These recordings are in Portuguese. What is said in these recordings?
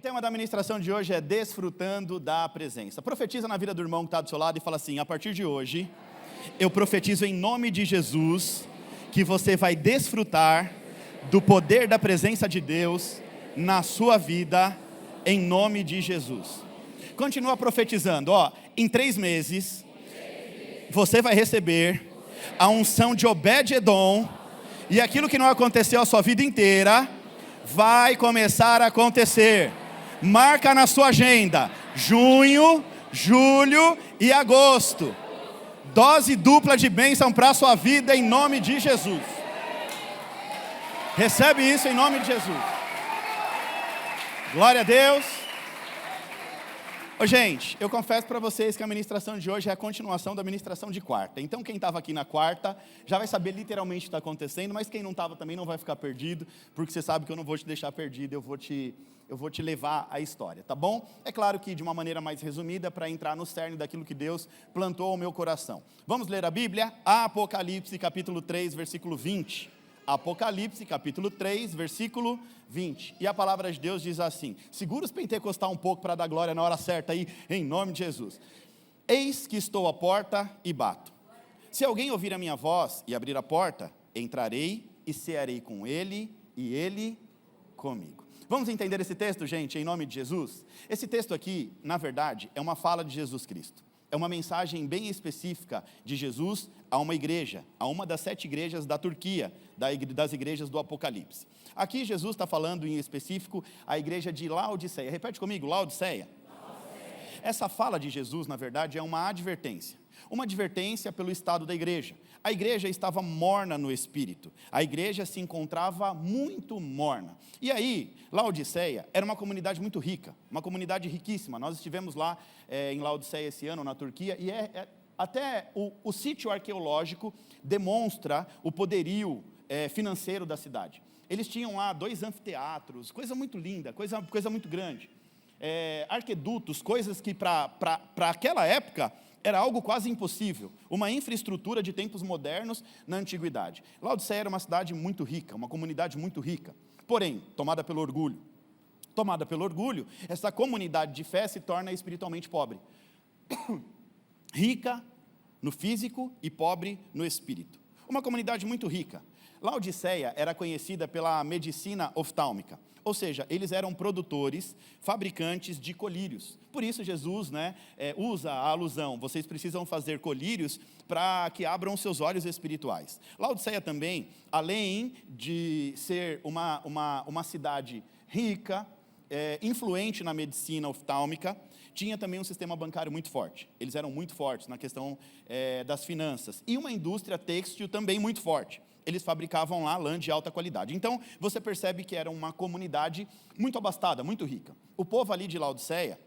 tema da ministração de hoje é desfrutando da presença. Profetiza na vida do irmão que está do seu lado e fala assim: a partir de hoje, eu profetizo em nome de Jesus, que você vai desfrutar do poder da presença de Deus na sua vida, em nome de Jesus. Continua profetizando, em 3 meses, você vai receber a unção de Obed-Edom, e aquilo que não aconteceu a sua vida inteira, vai começar a acontecer. Marca na sua agenda, junho, julho e agosto. Dose dupla de bênção para a sua vida em nome de Jesus. Recebe isso em nome de Jesus. Glória a Deus. Gente, eu confesso para vocês que a ministração de hoje é a continuação da ministração de quarta. Então quem estava aqui na quarta já vai saber literalmente o que está acontecendo, mas quem não estava também não vai ficar perdido, porque você sabe que eu não vou te deixar perdido, eu vou te levar à história, tá bom? É claro que de uma maneira mais resumida, para entrar no cerne daquilo que Deus plantou ao meu coração. Vamos ler a Bíblia? Apocalipse capítulo 3, versículo 20. Apocalipse capítulo 3, versículo 20. E a palavra de Deus diz assim: segura os pentecostal um pouco para dar glória na hora certa aí, em nome de Jesus. Eis que estou à porta e bato. Se alguém ouvir a minha voz e abrir a porta, entrarei e cearei com ele e ele comigo. Vamos entender esse texto, gente, em nome de Jesus? Esse texto aqui, na verdade, é uma fala de Jesus Cristo. É uma mensagem bem específica de Jesus a uma igreja, a uma das 7 igrejas da Turquia, das igrejas do Apocalipse. Aqui Jesus está falando em específico a igreja de Laodiceia. Repete comigo, Laodiceia. Essa fala de Jesus, na verdade, é uma advertência pelo estado da igreja. A igreja estava morna no espírito, a igreja se encontrava muito morna. E aí, Laodiceia era uma comunidade muito rica, uma comunidade riquíssima. Nós estivemos lá em Laodiceia esse ano, na Turquia, e até o sítio arqueológico demonstra o poderio financeiro da cidade. Eles tinham lá 2 anfiteatros, coisa muito linda, coisa muito grande. Arquedutos, coisas que para aquela época era algo quase impossível, uma infraestrutura de tempos modernos na antiguidade. Laodiceia era uma cidade muito rica, uma comunidade muito rica, porém, tomada pelo orgulho, essa comunidade de fé se torna espiritualmente pobre, rica no físico e pobre no espírito. Uma comunidade muito rica. Laodiceia era conhecida pela medicina oftálmica, ou seja, eles eram produtores, fabricantes de colírios. Por isso Jesus usa a alusão: vocês precisam fazer colírios para que abram seus olhos espirituais. Laodiceia também, além de ser uma cidade rica, influente na medicina oftálmica, tinha também um sistema bancário muito forte. Eles eram muito fortes na questão das finanças. E uma indústria têxtil também muito forte. Eles fabricavam lá lã de alta qualidade. Então, você percebe que era uma comunidade muito abastada, muito rica. O povo ali de Laodiceia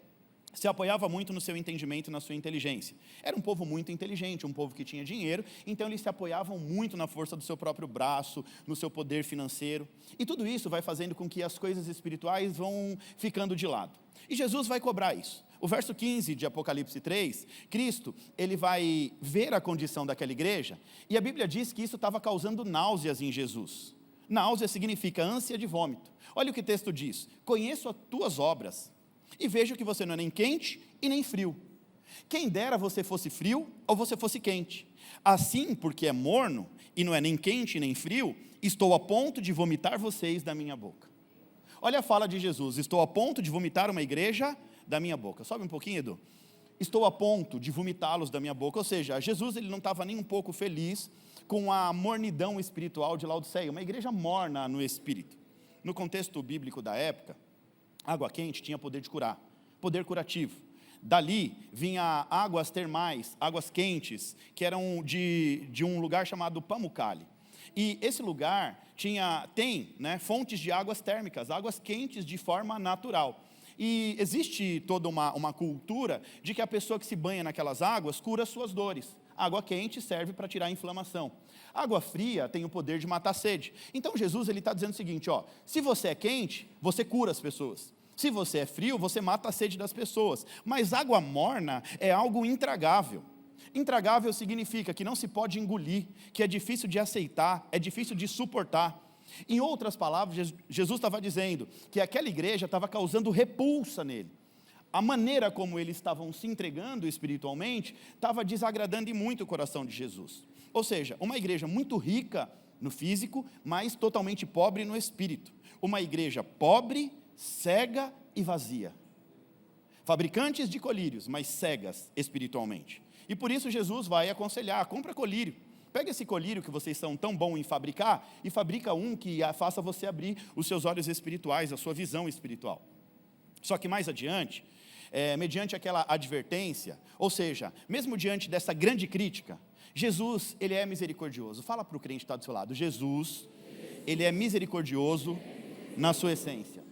se apoiava muito no seu entendimento e na sua inteligência. Era um povo muito inteligente, um povo que tinha dinheiro, então eles se apoiavam muito na força do seu próprio braço, no seu poder financeiro. E tudo isso vai fazendo com que as coisas espirituais vão ficando de lado. E Jesus vai cobrar isso. O verso 15 de Apocalipse 3, Cristo, ele vai ver a condição daquela igreja, e a Bíblia diz que isso estava causando náuseas em Jesus. Náusea significa ânsia de vômito. Olha o que o texto diz: conheço as tuas obras, e vejo que você não é nem quente e nem frio. Quem dera você fosse frio ou você fosse quente. Assim, porque é morno, e não é nem quente nem frio, estou a ponto de vomitar vocês da minha boca. Olha a fala de Jesus: estou a ponto de vomitar uma igreja da minha boca. Sobe um pouquinho, Edu. Estou a ponto de vomitá-los da minha boca. Ou seja, Jesus ele não estava nem um pouco feliz com a mornidão espiritual de Laodiceia, uma igreja morna no espírito. No contexto bíblico da época, água quente tinha poder de curar, poder curativo. Dali vinha águas termais, águas quentes, que eram de um lugar chamado Pamukkale. E esse lugar tem fontes de águas térmicas, águas quentes de forma natural. E existe toda uma cultura de que a pessoa que se banha naquelas águas cura suas dores. Água quente serve para tirar a inflamação. Água fria tem o poder de matar a sede. Então Jesus está dizendo o seguinte: se você é quente, você cura as pessoas. Se você é frio, você mata a sede das pessoas. Mas água morna é algo intragável. Intragável significa que não se pode engolir, que é difícil de aceitar, é difícil de suportar. Em outras palavras, Jesus estava dizendo que aquela igreja estava causando repulsa nele. A maneira como eles estavam se entregando espiritualmente estava desagradando muito o coração de Jesus. Ou seja, uma igreja muito rica no físico, mas totalmente pobre no espírito. Uma igreja pobre, cega e vazia. Fabricantes de colírios, mas cegas espiritualmente. E por isso Jesus vai aconselhar: compra colírio. Pega esse colírio que vocês são tão bons em fabricar e fabrica um que faça você abrir os seus olhos espirituais, a sua visão espiritual. Só que mais adiante, mediante aquela advertência, ou seja, mesmo diante dessa grande crítica, Jesus, ele é misericordioso. Fala para o crente que está do seu lado: Jesus, ele é misericordioso na sua essência.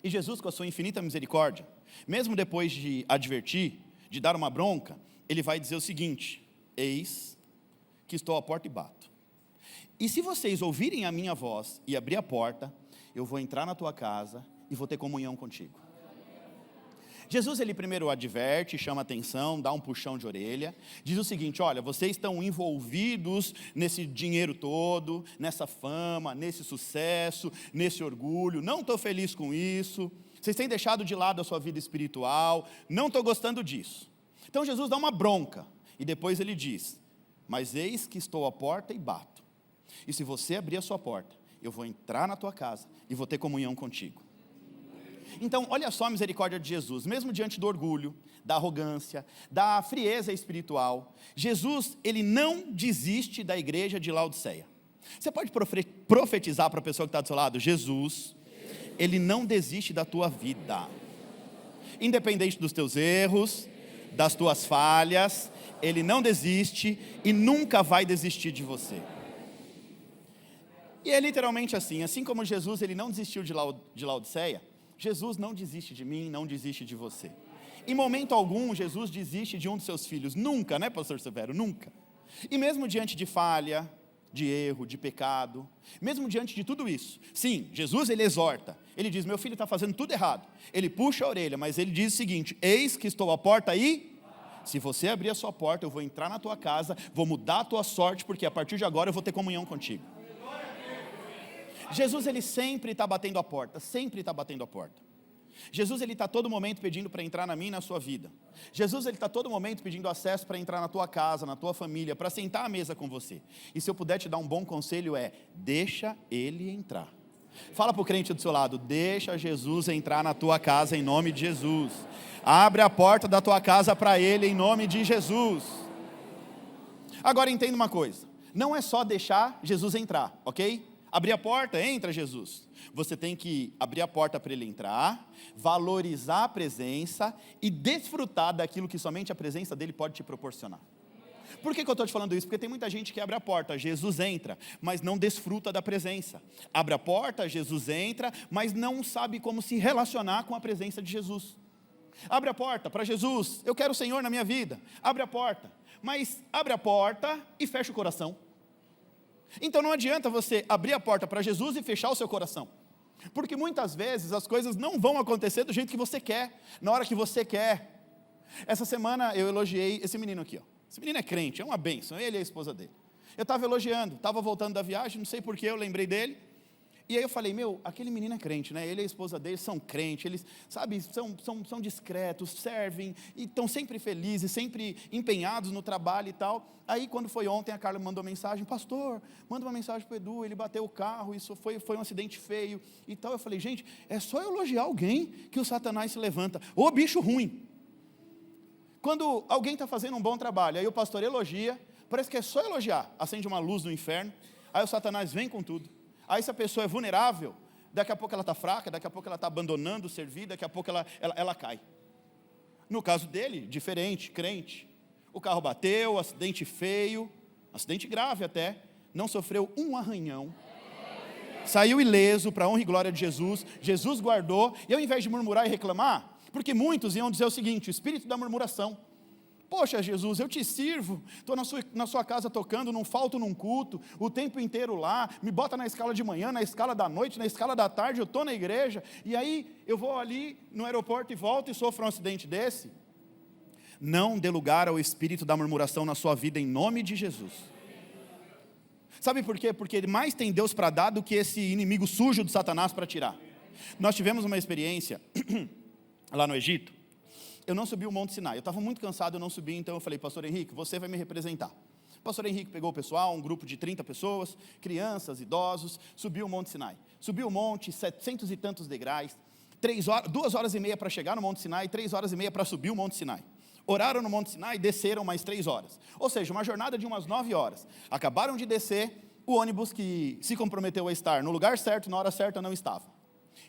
E Jesus, com a sua infinita misericórdia, mesmo depois de advertir, de dar uma bronca, ele vai dizer o seguinte: eis que estou à porta e bato. E se vocês ouvirem a minha voz e abrir a porta, eu vou entrar na tua casa e vou ter comunhão contigo. Jesus, ele primeiro adverte, chama atenção, dá um puxão de orelha, diz o seguinte: olha, vocês estão envolvidos nesse dinheiro todo, nessa fama, nesse sucesso, nesse orgulho, não estou feliz com isso, vocês têm deixado de lado a sua vida espiritual, não estou gostando disso. Então Jesus dá uma bronca, e depois ele diz: mas eis que estou à porta e bato, e se você abrir a sua porta, eu vou entrar na tua casa e vou ter comunhão contigo. Então, olha só a misericórdia de Jesus, mesmo diante do orgulho, da arrogância, da frieza espiritual, Jesus, ele não desiste da igreja de Laodiceia. Você pode profetizar para a pessoa que está do seu lado: Jesus, ele não desiste da tua vida, independente dos teus erros, das tuas falhas, ele não desiste e nunca vai desistir de você. E é literalmente assim como Jesus, ele não desistiu de Laodiceia, Jesus não desiste de mim, não desiste de você. Em momento algum, Jesus desiste de um dos seus filhos. Nunca, né, pastor Severo? Nunca. E mesmo diante de falha, de erro, de pecado, mesmo diante de tudo isso, sim, Jesus, ele exorta. Ele diz: meu filho está fazendo tudo errado. Ele puxa a orelha, mas ele diz o seguinte: eis que estou à porta e... se você abrir a sua porta, eu vou entrar na tua casa, vou mudar a tua sorte, porque a partir de agora eu vou ter comunhão contigo. Jesus, ele sempre está batendo a porta, sempre está batendo a porta. Jesus, ele está todo momento pedindo para entrar na minha e na sua vida. Jesus, ele está todo momento pedindo acesso para entrar na tua casa, na tua família, para sentar à mesa com você. E se eu puder te dar um bom conselho deixa ele entrar. Fala para o crente do seu lado: deixa Jesus entrar na tua casa em nome de Jesus. Abre a porta da tua casa para ele em nome de Jesus. Agora entenda uma coisa, não é só deixar Jesus entrar, ok? Abrir a porta, entra Jesus. Você tem que abrir a porta para ele entrar, valorizar a presença e desfrutar daquilo que somente a presença dele pode te proporcionar. Por que eu estou te falando isso? Porque tem muita gente que abre a porta, Jesus entra, mas não desfruta da presença. Abre a porta, Jesus entra, mas não sabe como se relacionar com a presença de Jesus. Abre a porta para Jesus: eu quero o Senhor na minha vida. Abre a porta, mas abre a porta e fecha o coração. Então não adianta você abrir a porta para Jesus e fechar o seu coração, porque muitas vezes as coisas não vão acontecer do jeito que você quer, na hora que você quer. Essa semana eu elogiei esse menino aqui, ó. Esse menino é crente, é uma bênção, ele e a esposa dele. Eu estava elogiando, estava voltando da viagem, não sei porquê, eu lembrei dele. E aí eu falei: aquele menino é crente, né? Ele e a esposa dele são crentes, eles, sabe, são discretos, servem, e estão sempre felizes, sempre empenhados no trabalho e tal. Aí quando foi ontem, a Carla me mandou mensagem: pastor, manda uma mensagem para o Edu, ele bateu o carro, isso foi um acidente feio e tal. Eu falei: gente, é só elogiar alguém que o Satanás se levanta. Ô bicho ruim! Quando alguém está fazendo um bom trabalho, aí o pastor elogia, parece que é só elogiar, acende uma luz no inferno, aí o Satanás vem com tudo. Aí se a pessoa é vulnerável, daqui a pouco ela está fraca, daqui a pouco ela está abandonando o servir, daqui a pouco ela cai. No caso dele, diferente, crente. O carro bateu, acidente feio, acidente grave até, não sofreu um arranhão. Saiu ileso, para a honra e glória de Jesus, Jesus guardou, e ao invés de murmurar e reclamar, porque muitos iam dizer o seguinte: o espírito da murmuração. Poxa Jesus, eu te sirvo, estou na sua casa tocando, não falto num culto, o tempo inteiro lá, me bota na escala de manhã, na escala da noite, na escala da tarde, eu estou na igreja, e aí eu vou ali no aeroporto e volto e sofro um acidente desse. Não dê lugar ao espírito da murmuração na sua vida em nome de Jesus. Sabe por quê? Porque ele mais tem Deus para dar do que esse inimigo sujo de Satanás para tirar. Nós tivemos uma experiência lá no Egito. Eu não subi o Monte Sinai, eu estava muito cansado, eu não subi, então eu falei, pastor Henrique, você vai me representar. O pastor Henrique pegou o pessoal, um grupo de 30 pessoas, crianças, idosos, subiu o Monte Sinai. Subiu o monte, 700 e tantos degraus, 2 horas e meia para chegar no Monte Sinai, 3 horas e meia para subir o Monte Sinai. Oraram no Monte Sinai, desceram mais 3 horas. Ou seja, uma jornada de umas 9 horas. Acabaram de descer, o ônibus que se comprometeu a estar no lugar certo, na hora certa, não estava.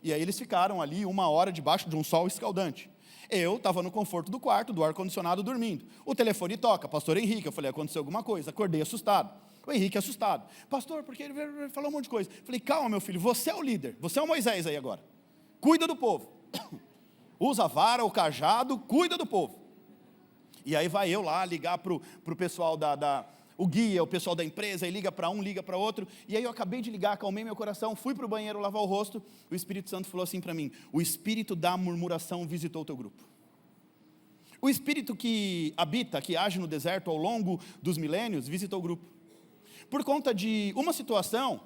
E aí eles ficaram ali 1 hora debaixo de um sol escaldante. Eu estava no conforto do quarto, do ar-condicionado, dormindo. O telefone toca, pastor Henrique, eu falei, aconteceu alguma coisa, acordei assustado. O Henrique assustado. Pastor, porque ele falou um monte de coisa. Falei, calma meu filho, você é o líder, você é o Moisés aí agora. Cuida do povo. Usa a vara, o cajado, cuida do povo. E aí vai eu lá ligar para o pessoal o guia, o pessoal da empresa, e liga para um, liga para outro, e aí eu acabei de ligar, acalmei meu coração, fui para o banheiro lavar o rosto, o Espírito Santo falou assim para mim, o espírito da murmuração visitou o teu grupo. O espírito que habita, que age no deserto ao longo dos milênios, visitou o grupo. Por conta de uma situação,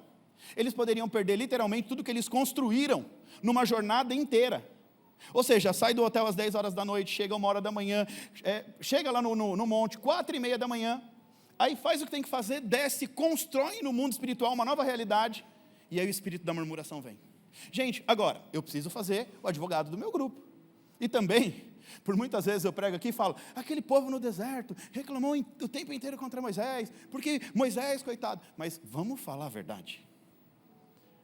eles poderiam perder literalmente tudo que eles construíram numa jornada inteira. Ou seja, sai do hotel às 10 horas da noite, chega 1 hora da manhã, chega lá no monte, 4:30 da manhã, aí faz o que tem que fazer, desce, constrói no mundo espiritual uma nova realidade, e aí o espírito da murmuração vem. Gente, agora, eu preciso fazer o advogado do meu grupo. E também, por muitas vezes eu prego aqui e falo, aquele povo no deserto reclamou o tempo inteiro contra Moisés, porque Moisés, coitado. Mas vamos falar a verdade.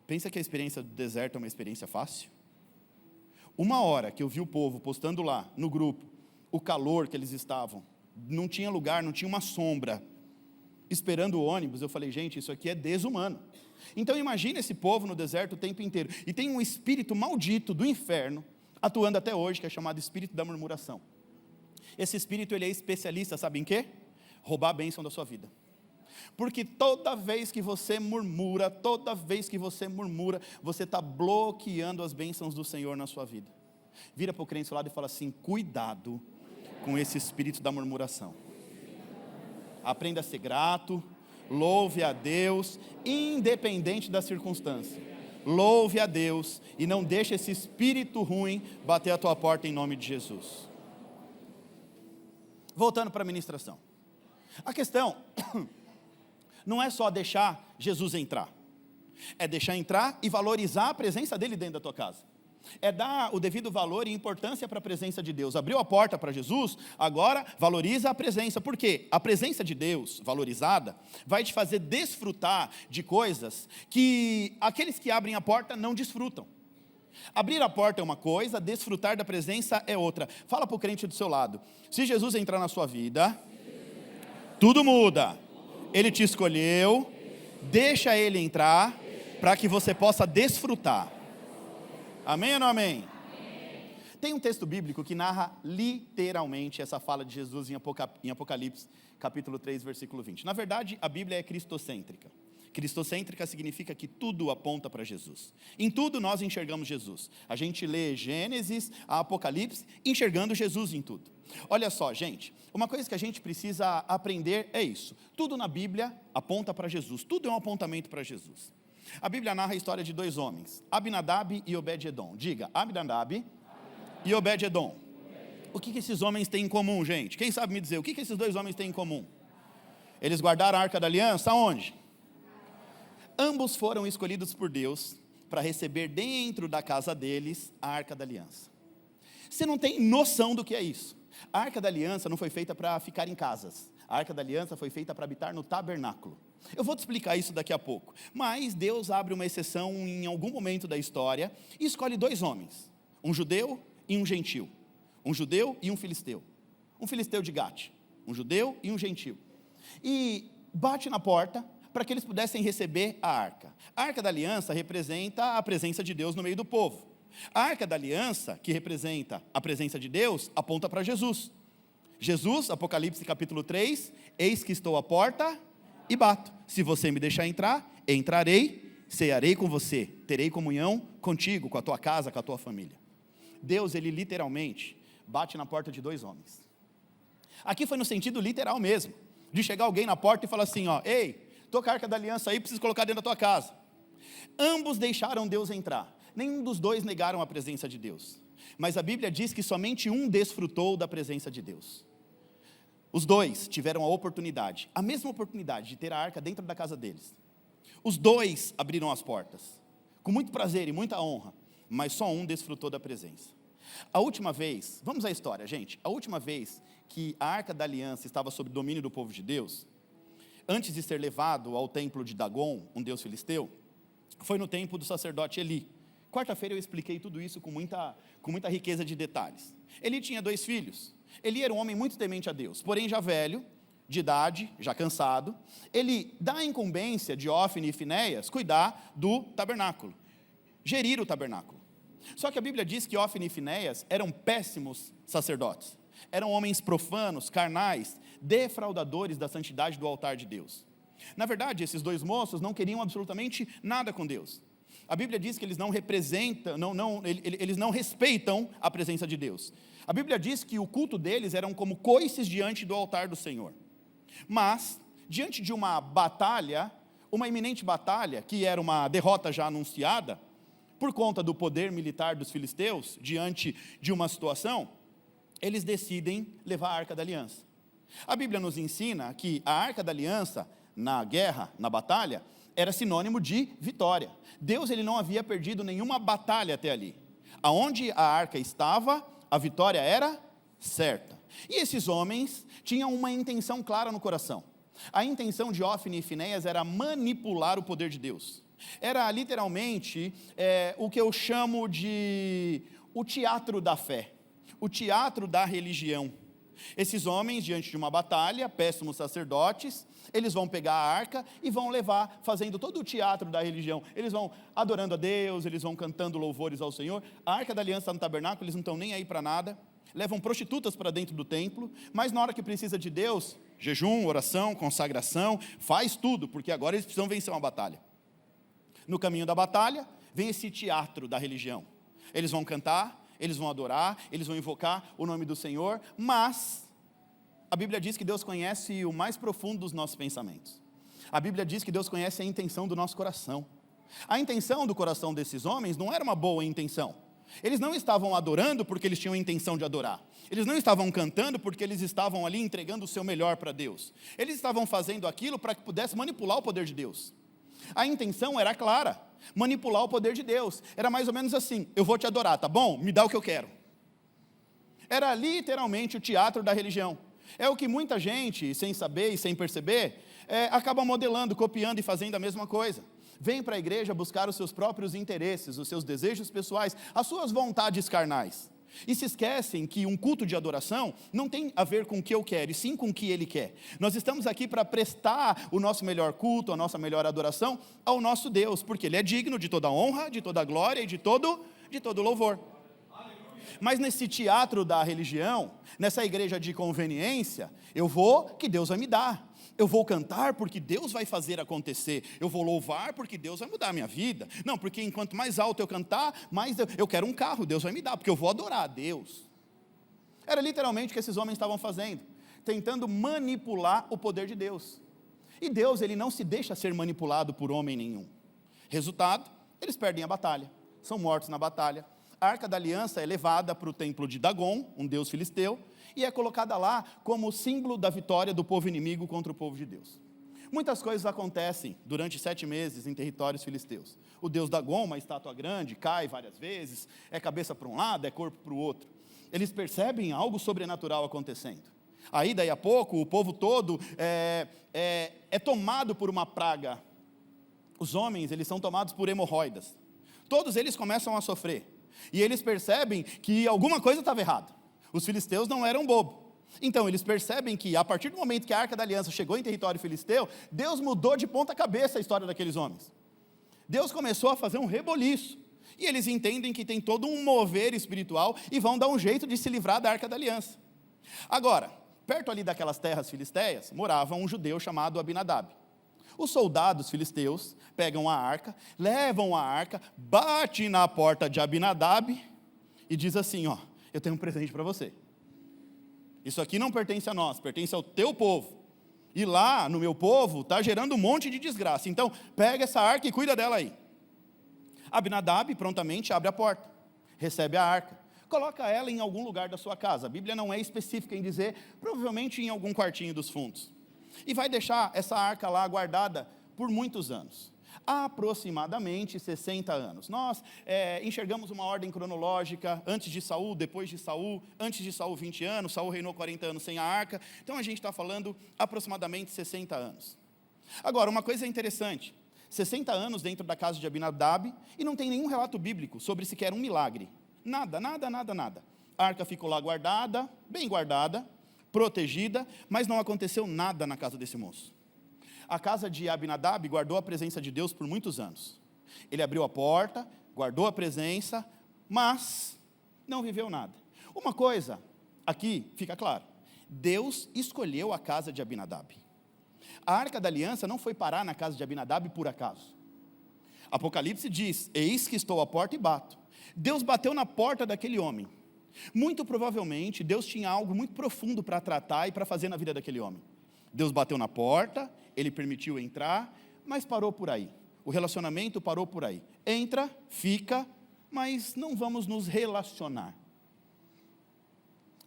Pensa que a experiência do deserto é uma experiência fácil? 1 hora que eu vi o povo postando lá no grupo, o calor que eles estavam, não tinha lugar, não tinha uma sombra, esperando o ônibus, eu falei, gente, isso aqui é desumano. Então imagine esse povo no deserto o tempo inteiro, e tem um espírito maldito do inferno, atuando até hoje, que é chamado espírito da murmuração. Esse espírito, ele é especialista, sabe em quê? Roubar a bênção da sua vida. Porque toda vez que você murmura, você está bloqueando as bênçãos do Senhor na sua vida. Vira para o crente do seu lado e fala assim, cuidado com esse espírito da murmuração. Aprenda a ser grato, louve a Deus, independente da circunstância. Louve a Deus e não deixe esse espírito ruim bater a tua porta em nome de Jesus. Voltando para a ministração. A questão não é só deixar Jesus entrar. É deixar entrar e valorizar a presença dele dentro da tua casa. É dar o devido valor e importância para a presença de Deus. Abriu a porta para Jesus, agora valoriza a presença. Por quê? A presença de Deus, valorizada, vai te fazer desfrutar de coisas que aqueles que abrem a porta não desfrutam. Abrir a porta é uma coisa, desfrutar da presença é outra. Fala para o crente do seu lado. Se Jesus entrar na sua vida, tudo muda. Ele te escolheu, deixa ele entrar, para que você possa desfrutar. Amém ou não amém? Tem um texto bíblico que narra literalmente essa fala de Jesus em Apocalipse, capítulo 3, versículo 20. Na verdade, a Bíblia é cristocêntrica. Cristocêntrica significa que tudo aponta para Jesus. Em tudo nós enxergamos Jesus. A gente lê Gênesis, a Apocalipse, enxergando Jesus em tudo. Olha só, gente, uma coisa que a gente precisa aprender é isso. Tudo na Bíblia aponta para Jesus. Tudo é um apontamento para Jesus. A Bíblia narra a história de 2 homens, Abinadab e Obed-edom. Diga, Abinadab e Obed-edom. O que esses homens têm em comum, gente? Quem sabe me dizer, o que esses 2 homens têm em comum? Eles guardaram a Arca da Aliança, aonde? Ambos foram escolhidos por Deus para receber dentro da casa deles a Arca da Aliança. Você não tem noção do que é isso. A Arca da Aliança não foi feita para ficar em casas. A Arca da Aliança foi feita para habitar no tabernáculo. Eu vou te explicar isso daqui a pouco. Mas Deus abre uma exceção em algum momento da história e escolhe 2 homens. Um judeu e um gentil. Um judeu e um filisteu. Um filisteu de Gate. Um judeu e um gentil. E bate na porta para que eles pudessem receber a arca. A Arca da Aliança representa a presença de Deus no meio do povo. A Arca da Aliança, que representa a presença de Deus, aponta para Jesus. Jesus, Apocalipse capítulo 3, eis que estou à porta e bato. Se você me deixar entrar, entrarei, cearei com você, terei comunhão contigo, com a tua casa, com a tua família. Deus, ele literalmente bate na porta de 2 homens. Aqui foi no sentido literal mesmo, de chegar alguém na porta e falar assim, ó, ei, estou com a arca da aliança aí, preciso colocar dentro da tua casa. Ambos deixaram Deus entrar, nenhum dos dois negaram a presença de Deus, mas a Bíblia diz que somente um desfrutou da presença de Deus. Os dois tiveram a oportunidade, a mesma oportunidade de ter a arca dentro da casa deles. Os dois abriram as portas, com muito prazer e muita honra, mas só um desfrutou da presença. A última vez, vamos à história, gente, a última vez que a arca da aliança estava sob domínio do povo de Deus, antes de ser levado ao templo de Dagon, um deus filisteu, foi no tempo do sacerdote Eli. Quarta-feira eu expliquei tudo isso com muita riqueza de detalhes. Eli tinha 2 filhos. Eli era um homem muito temente a Deus, porém já velho, de idade, já cansado. Ele dá a incumbência de Ófni e Finéias cuidar do tabernáculo, gerir o tabernáculo. Só que a Bíblia diz que Ófni e Finéias eram péssimos sacerdotes. Eram homens profanos, carnais, defraudadores da santidade do altar de Deus. Na verdade, esses 2 moços não queriam absolutamente nada com Deus. A Bíblia diz que eles não representam, eles não respeitam a presença de Deus. A Bíblia diz que o culto deles eram como coices diante do altar do Senhor. Mas, diante de uma batalha, uma iminente batalha, que era uma derrota já anunciada, por conta do poder militar dos filisteus, diante de uma situação, eles decidem levar a arca da aliança. A Bíblia nos ensina que a arca da aliança, na guerra, na batalha, era sinônimo de vitória. Deus ele não havia perdido nenhuma batalha até ali. Aonde a arca estava, a vitória era certa. E esses homens tinham uma intenção clara no coração. A intenção de Ófni e Finéias era manipular o poder de Deus. Era literalmente o que eu chamo de o teatro da fé, o teatro da religião. Esses homens, diante de uma batalha, péssimos sacerdotes, eles vão pegar a arca e vão levar, fazendo todo o teatro da religião. Eles vão adorando a Deus, eles vão cantando louvores ao Senhor. A arca da aliança está no tabernáculo, eles não estão nem aí para nada. Levam prostitutas para dentro do templo, mas na hora que precisa de Deus, jejum, oração, consagração, faz tudo, porque agora eles precisam vencer uma batalha. No caminho da batalha, vem esse teatro da religião. Eles vão cantar, eles vão adorar, eles vão invocar o nome do Senhor, mas a Bíblia diz que Deus conhece o mais profundo dos nossos pensamentos. A Bíblia diz que Deus conhece a intenção do nosso coração. A intenção do coração desses homens não era uma boa intenção. Eles não estavam adorando porque eles tinham a intenção de adorar. Eles não estavam cantando porque eles estavam ali entregando o seu melhor para Deus. Eles estavam fazendo aquilo para que pudesse manipular o poder de Deus. A intenção era clara, manipular o poder de Deus. Era mais ou menos assim: eu vou te adorar, tá bom? Me dá o que eu quero. Era literalmente o teatro da religião. É o que muita gente, sem saber e sem perceber, acaba modelando, copiando e fazendo a mesma coisa. Vem para a igreja buscar os seus próprios interesses, os seus desejos pessoais, as suas vontades carnais. E se esquecem que um culto de adoração não tem a ver com o que eu quero, e sim com o que Ele quer. Nós estamos aqui para prestar o nosso melhor culto, a nossa melhor adoração ao nosso Deus, porque Ele é digno de toda honra, de toda glória e de todo louvor. Mas nesse teatro da religião, nessa igreja de conveniência, eu vou, que Deus vai me dar. Eu vou cantar porque Deus vai fazer acontecer. Eu vou louvar porque Deus vai mudar a minha vida. Não, porque enquanto mais alto eu cantar, mais eu quero um carro, Deus vai me dar, porque eu vou adorar a Deus. Era literalmente o que esses homens estavam fazendo, tentando manipular o poder de Deus. E Deus, Ele não se deixa ser manipulado por homem nenhum. Resultado, eles perdem a batalha, são mortos na batalha. A arca da aliança é levada para o templo de Dagon, um deus filisteu, e é colocada lá como símbolo da vitória do povo inimigo contra o povo de Deus. Muitas coisas acontecem durante 7 meses em territórios filisteus. O deus Dagon, uma estátua grande, cai várias vezes, é cabeça para um lado, é corpo para o outro. Eles percebem algo sobrenatural acontecendo. Aí, daí a pouco, o povo todo é tomado por uma praga. Os homens, eles são tomados por hemorroidas. Todos eles começam a sofrer. E eles percebem que alguma coisa estava errada. Os filisteus não eram bobos. Então eles percebem que a partir do momento que a Arca da Aliança chegou em território filisteu, Deus mudou de ponta cabeça a história daqueles homens. Deus começou a fazer um reboliço. E eles entendem que tem todo um mover espiritual e vão dar um jeito de se livrar da Arca da Aliança. Agora, perto ali daquelas terras filisteias, morava um judeu chamado Abinadab. Os soldados filisteus pegam a arca, levam a arca, batem na porta de Abinadab e diz assim, ó, eu tenho um presente para você. Isso aqui não pertence a nós, pertence ao teu povo. E lá no meu povo está gerando um monte de desgraça. Então, pega essa arca e cuida dela aí. Abinadab prontamente abre a porta, recebe a arca, coloca ela em algum lugar da sua casa. A Bíblia não é específica em dizer, provavelmente em algum quartinho dos fundos. E vai deixar essa arca lá guardada por muitos anos. Aproximadamente 60 anos. Nós enxergamos uma ordem cronológica, antes de Saul, depois de Saul, antes de Saul 20 anos, Saul reinou 40 anos sem a arca, então a gente está falando aproximadamente 60 anos. Agora, uma coisa interessante, 60 anos dentro da casa de Abinadab, e não tem nenhum relato bíblico sobre sequer um milagre. Nada. A arca ficou lá guardada, bem guardada, protegida, mas não aconteceu nada na casa desse moço. A casa de Abinadab guardou a presença de Deus por muitos anos. Ele abriu a porta, guardou a presença, mas não viveu nada. Uma coisa, aqui fica claro, Deus escolheu a casa de Abinadab. A arca da aliança não foi parar na casa de Abinadab por acaso. Apocalipse diz, eis que estou à porta e bato. Deus bateu na porta daquele homem. Muito provavelmente, Deus tinha algo muito profundo para tratar e para fazer na vida daquele homem. Deus bateu na porta, ele permitiu entrar, mas parou por aí. O relacionamento parou por aí. Entra, fica, mas não vamos nos relacionar.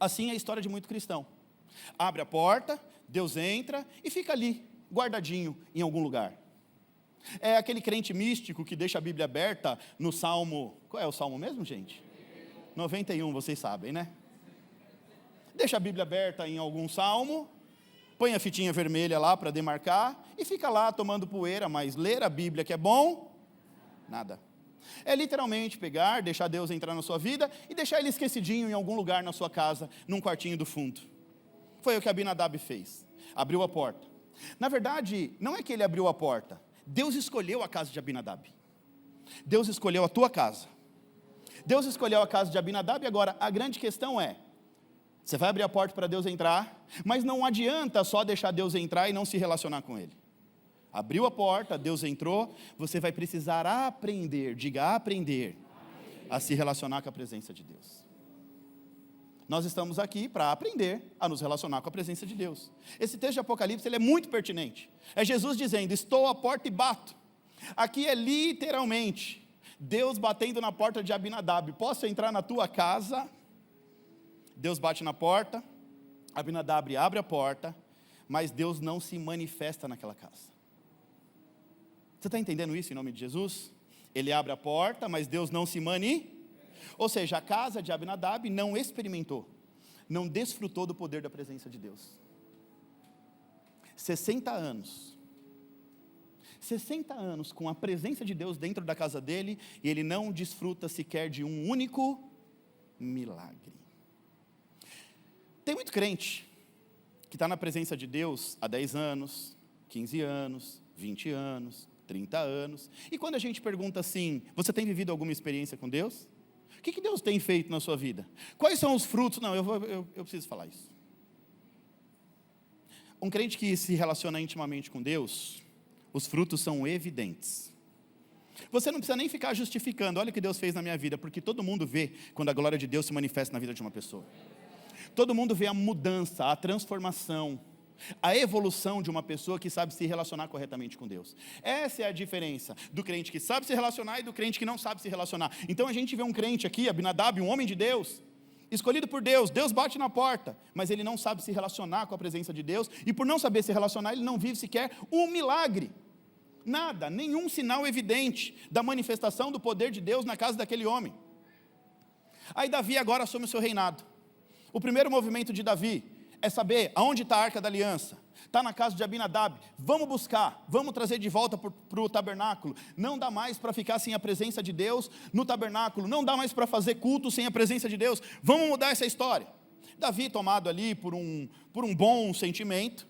Assim é a história de muito cristão. Abre a porta, Deus entra e fica ali, guardadinho em algum lugar. É aquele crente místico que deixa a Bíblia aberta no Salmo... Qual é o Salmo mesmo, gente? 91, vocês sabem, né? Deixa a Bíblia aberta em algum salmo, põe a fitinha vermelha lá para demarcar e fica lá tomando poeira, mas ler a Bíblia que é bom, nada. É literalmente pegar, deixar Deus entrar na sua vida e deixar ele esquecidinho em algum lugar na sua casa, num quartinho do fundo. Foi o que Abinadab fez, abriu a porta. Na verdade, não é que ele abriu a porta, Deus escolheu a casa de Abinadab. Deus escolheu a tua casa. Deus escolheu a casa de Abinadab, e agora a grande questão é, você vai abrir a porta para Deus entrar, mas não adianta só deixar Deus entrar e não se relacionar com Ele. Abriu a porta, Deus entrou, você vai precisar aprender, diga aprender, a se relacionar com a presença de Deus. Nós estamos aqui para aprender a nos relacionar com a presença de Deus. Esse texto de Apocalipse ele é muito pertinente. É Jesus dizendo, estou à porta e bato. Aqui é literalmente Deus batendo na porta de Abinadab. Posso entrar na tua casa? Deus bate na porta, Abinadab abre a porta, mas Deus não se manifesta naquela casa. Você está entendendo isso em nome de Jesus? Ele abre a porta, mas Deus não se manifesta. Ou seja, a casa de Abinadab não experimentou, não desfrutou do poder da presença de Deus. 60 anos com a presença de Deus dentro da casa dele, e ele não desfruta sequer de um único milagre. Tem muito crente que está na presença de Deus há 10 anos, 15 anos, 20 anos, 30 anos, e quando a gente pergunta assim, você tem vivido alguma experiência com Deus? O que Deus tem feito na sua vida? Quais são os frutos? Não, eu preciso falar isso. Um crente que se relaciona intimamente com Deus, os frutos são evidentes. Você não precisa nem ficar justificando, olha o que Deus fez na minha vida, porque todo mundo vê quando a glória de Deus se manifesta na vida de uma pessoa. Todo mundo vê a mudança, a transformação, a evolução de uma pessoa que sabe se relacionar corretamente com Deus. Essa é a diferença do crente que sabe se relacionar e do crente que não sabe se relacionar. Então a gente vê um crente aqui, Abinadab, um homem de Deus, escolhido por Deus, Deus bate na porta, mas ele não sabe se relacionar com a presença de Deus, e por não saber se relacionar, ele não vive sequer um milagre. Nada, nenhum sinal evidente da manifestação do poder de Deus na casa daquele homem. Aí Davi agora assume o seu reinado. O primeiro movimento de Davi é saber aonde está a arca da aliança. Está na casa de Abinadab, vamos buscar, vamos trazer de volta para o tabernáculo. Não dá mais para ficar sem a presença de Deus no tabernáculo, não dá mais para fazer culto sem a presença de Deus, vamos mudar essa história. Davi, tomado ali por um bom sentimento,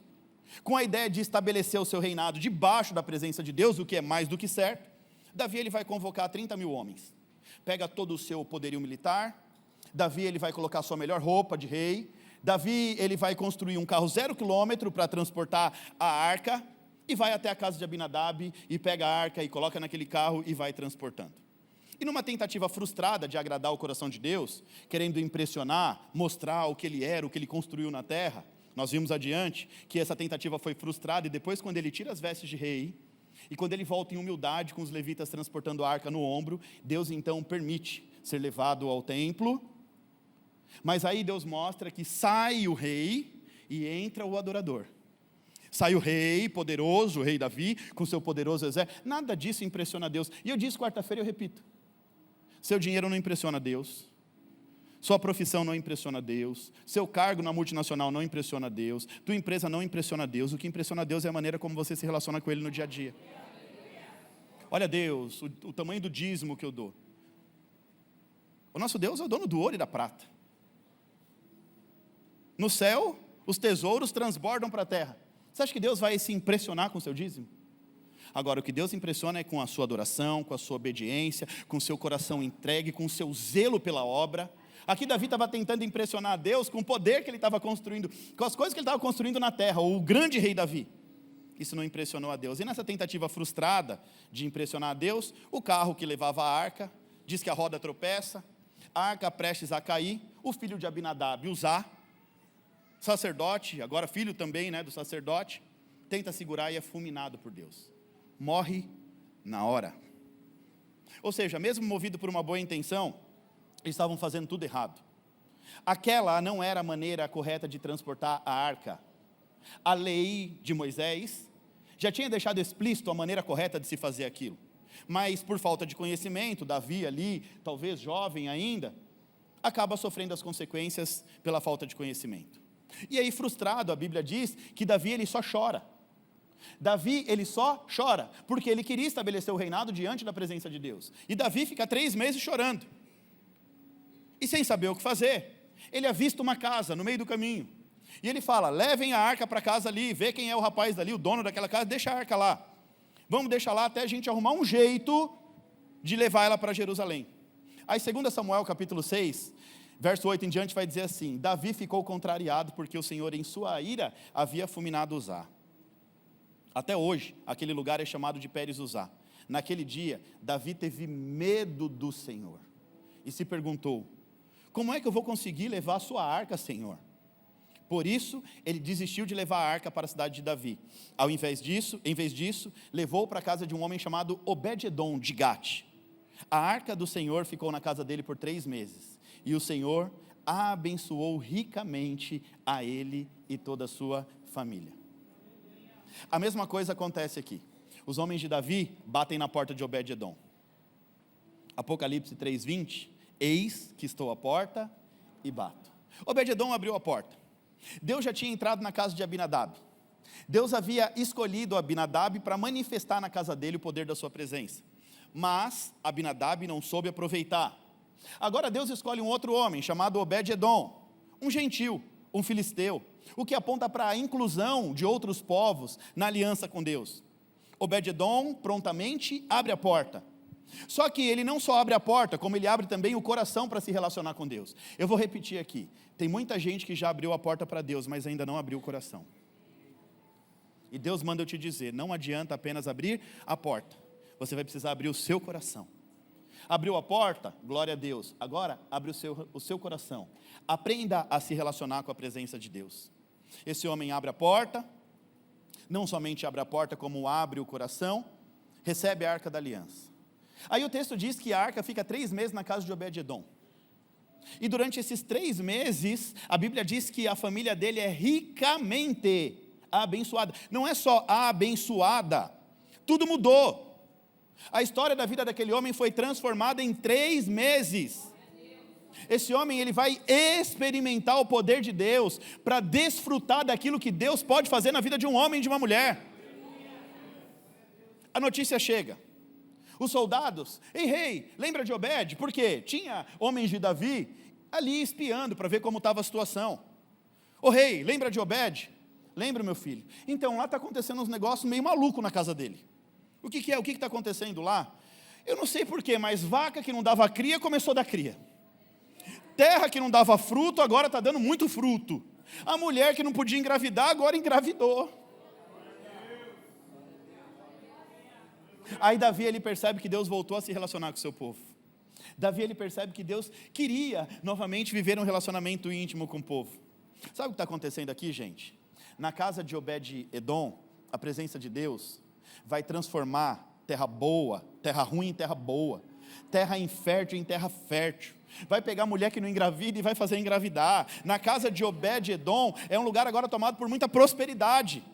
com a ideia de estabelecer o seu reinado debaixo da presença de Deus, o que é mais do que certo, Davi ele vai convocar 30 mil homens, pega todo o seu poderio militar, Davi ele vai colocar a sua melhor roupa de rei, Davi ele vai construir um carro 0 quilômetro para transportar a arca, e vai até a casa de Abinadab, e pega a arca e coloca naquele carro e vai transportando. E numa tentativa frustrada de agradar o coração de Deus, querendo impressionar, mostrar o que ele era, o que ele construiu na terra, Nós vimos adiante que essa tentativa foi frustrada, e depois, quando ele tira as vestes de rei, e quando ele volta em humildade com os levitas transportando a arca no ombro, Deus então permite ser levado ao templo. Mas aí Deus mostra que sai o rei e entra o adorador. Sai o rei poderoso, o rei Davi, com seu poderoso exército. Nada disso impressiona Deus. E eu disse quarta-feira, eu repito: seu dinheiro não impressiona Deus, sua profissão não impressiona Deus, seu cargo na multinacional não impressiona Deus, tua empresa não impressiona Deus. O que impressiona Deus é a maneira como você se relaciona com Ele no dia a dia. Olha, Deus, o tamanho do dízimo que eu dou. O nosso Deus é o dono do ouro e da prata. No céu, os tesouros transbordam para a terra. Você acha que Deus vai se impressionar com o seu dízimo? Agora, o que Deus impressiona é com a sua adoração, com a sua obediência, com o seu coração entregue, com o seu zelo pela obra. Aqui Davi estava tentando impressionar a Deus com o poder que ele estava construindo, com as coisas que ele estava construindo na terra, o grande rei Davi. Isso não impressionou a Deus. E nessa tentativa frustrada de impressionar a Deus, o carro que levava a arca, diz que a roda tropeça, a arca prestes a cair, o filho de Abinadab, Uzá, sacerdote, agora filho também, do sacerdote, tenta segurar e é fulminado por Deus. Morre na hora. Ou seja, mesmo movido por uma boa intenção, eles estavam fazendo tudo errado. Aquela não era a maneira correta de transportar a arca. A lei de Moisés já tinha deixado explícito a maneira correta de se fazer aquilo. Mas por falta de conhecimento, Davi ali, talvez jovem ainda, acaba sofrendo as consequências pela falta de conhecimento. E aí, frustrado, a Bíblia diz que Davi ele só chora. Davi ele só chora, porque ele queria estabelecer o reinado diante da presença de Deus. E Davi fica 3 meses chorando. E sem saber o que fazer, ele avista uma casa no meio do caminho. E ele fala: levem a arca para casa ali, vê quem é o rapaz dali, o dono daquela casa, deixa a arca lá. Vamos deixar lá até a gente arrumar um jeito de levar ela para Jerusalém. Aí 2 Samuel capítulo 6, verso 8 em diante vai dizer assim: Davi ficou contrariado porque o Senhor em sua ira havia fulminado Uzá. Até hoje, aquele lugar é chamado de Pérez Uzá. Naquele dia, Davi teve medo do Senhor e se perguntou: como é que eu vou conseguir levar a sua arca, Senhor? Por isso, ele desistiu de levar a arca para a cidade de Davi. Em vez disso, levou para a casa de um homem chamado Obed-edom de Gate. A arca do Senhor ficou na casa dele por 3 meses. E o Senhor abençoou ricamente a ele e toda a sua família. A mesma coisa acontece aqui. Os homens de Davi batem na porta de Obed-edom. Apocalipse 3:20, eis que estou à porta e bato. Obed-edom abriu a porta. Deus já tinha entrado na casa de Abinadab. Deus havia escolhido Abinadab para manifestar na casa dele o poder da sua presença. Mas Abinadab não soube aproveitar. Agora Deus escolhe um outro homem chamado Obed-edom, um gentil, um filisteu, o que aponta para a inclusão de outros povos na aliança com Deus. Obed-edom prontamente abre a porta. Só que ele não só abre a porta, como ele abre também o coração para se relacionar com Deus. Eu vou repetir aqui: tem muita gente que já abriu a porta para Deus, mas ainda não abriu o coração. E Deus manda eu te dizer: não adianta apenas abrir a porta, você vai precisar abrir o seu coração. Abriu a porta? Glória a Deus. Agora, abre o seu coração. Aprenda a se relacionar com a presença de Deus. Esse homem abre a porta, não somente abre a porta, como abre o coração, recebe a arca da aliança. Aí o texto diz que a arca fica 3 meses na casa de Obed-edom. E durante esses 3 meses, a Bíblia diz que a família dele é ricamente abençoada. Não é só abençoada, tudo mudou. A história da vida daquele homem foi transformada em 3 meses. Esse homem ele vai experimentar o poder de Deus para desfrutar daquilo que Deus pode fazer na vida de um homem e de uma mulher. A notícia chega. Os soldados: ei rei, lembra de Obed? Porque tinha homens de Davi ali espiando para ver como estava a situação. Ô rei, lembra de Obed? Lembra, meu filho? Então lá está acontecendo uns negócios meio maluco na casa dele. O que é? O que está acontecendo lá? Eu não sei porquê, mas vaca que não dava cria começou a dar cria. Terra que não dava fruto agora está dando muito fruto. A mulher que não podia engravidar agora engravidou. Aí Davi ele percebe que Deus voltou a se relacionar com o seu povo. Davi ele percebe que Deus queria novamente viver um relacionamento íntimo com o povo. Sabe o que está acontecendo aqui, gente? Na casa de Obed-Edom, a presença de Deus vai transformar terra boa, terra ruim em terra boa, terra infértil em terra fértil. Vai pegar mulher que não engravida e vai fazer engravidar. Na casa de Obed-Edom é um lugar agora tomado por muita prosperidade.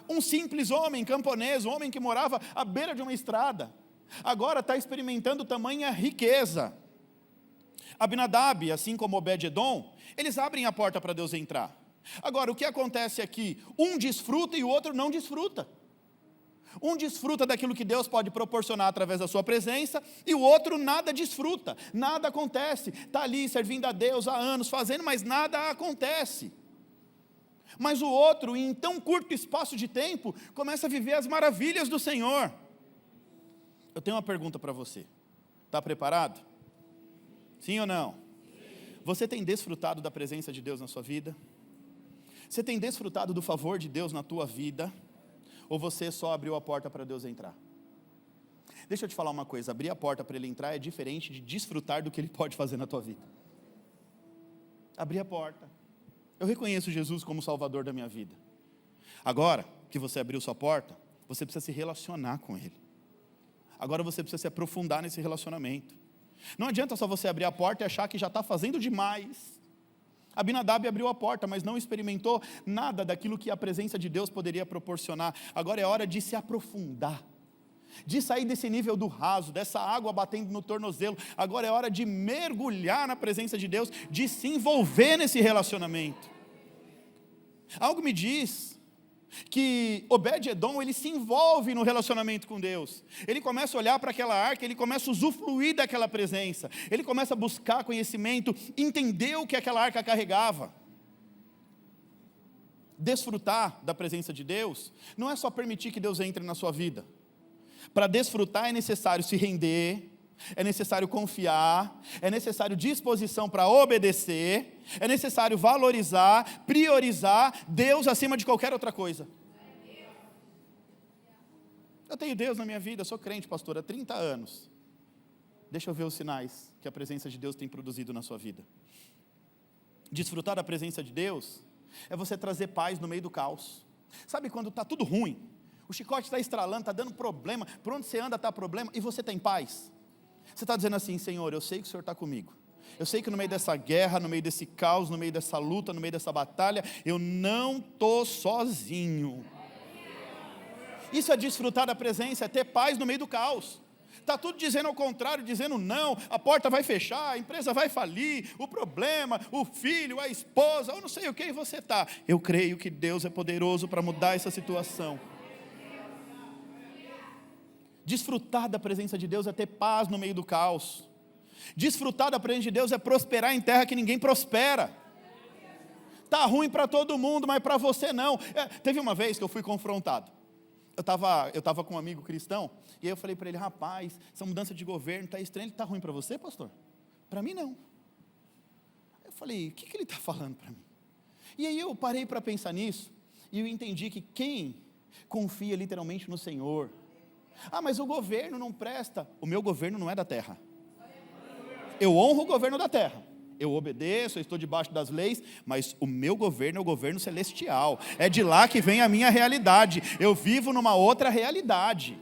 Um simples homem camponês, um homem que morava à beira de uma estrada, agora está experimentando tamanha riqueza. Abinadab, assim como Obed-Edom, eles abrem a porta para Deus entrar. Agora, o que acontece aqui? Um desfruta e o outro não desfruta. Um desfruta daquilo que Deus pode proporcionar através da sua presença, e o outro nada desfruta, nada acontece. Está ali servindo a Deus há anos, fazendo, mas nada acontece. Mas o outro, em tão curto espaço de tempo, começa a viver as maravilhas do Senhor. Eu tenho uma pergunta para você. Está preparado? Sim ou não? Sim. Você tem desfrutado da presença de Deus na sua vida? Você tem desfrutado do favor de Deus na tua vida? Ou você só abriu a porta para Deus entrar? Deixa eu te falar uma coisa, abrir a porta para Ele entrar é diferente de desfrutar do que Ele pode fazer na tua vida. Abrir a porta. Eu reconheço Jesus como Salvador da minha vida. Agora que você abriu sua porta, você precisa se relacionar com Ele. Agora você precisa se aprofundar nesse relacionamento. Não adianta só você abrir a porta e achar que já está fazendo demais. Abinadab abriu a porta, mas não experimentou nada daquilo que a presença de Deus poderia proporcionar. Agora é hora de se aprofundar, de sair desse nível do raso, dessa água batendo no tornozelo. Agora é hora de mergulhar na presença de Deus, de se envolver nesse relacionamento. Algo me diz que Obed-Edom, ele se envolve no relacionamento com Deus. Ele começa a olhar para aquela arca, ele começa a usufruir daquela presença. Ele começa a buscar conhecimento, entender o que aquela arca carregava. Desfrutar da presença de Deus não é só permitir que Deus entre na sua vida. Para desfrutar é necessário se render, é necessário confiar, é necessário disposição para obedecer, é necessário valorizar, priorizar Deus acima de qualquer outra coisa. Eu tenho Deus na minha vida, sou crente, pastor, há 30 anos. Deixa eu ver os sinais que a presença de Deus tem produzido na sua vida. Desfrutar da presença de Deus é você trazer paz no meio do caos. Sabe quando está tudo ruim? O chicote está estralando, está dando problema, por onde você anda está problema, e você tem paz. Você está dizendo assim: Senhor, eu sei que o Senhor está comigo. Eu sei que no meio dessa guerra, no meio desse caos, no meio dessa luta, no meio dessa batalha, eu não estou sozinho. Isso é desfrutar da presença, é ter paz no meio do caos. Está tudo dizendo ao contrário, dizendo não, a porta vai fechar, a empresa vai falir, o problema, o filho, a esposa, eu não sei o que, e você está. Eu creio que Deus é poderoso para mudar essa situação. Desfrutar da presença de Deus é ter paz no meio do caos. Desfrutar da presença de Deus é prosperar em terra que ninguém prospera. Está ruim para todo mundo, mas para você não. Teve uma vez que eu fui confrontado. Eu estava com um amigo cristão, e aí eu falei para ele: rapaz, essa mudança de governo está estranha. Ele: está ruim para você, pastor? Para mim não. Eu falei: o que ele está falando para mim? E aí eu parei para pensar nisso, e eu entendi que quem confia literalmente no Senhor, mas o governo não presta. O meu governo não é da terra. Eu honro o governo da terra, eu obedeço, eu estou debaixo das leis, mas o meu governo é o governo celestial. É de lá que vem a minha realidade. Eu vivo numa outra realidade.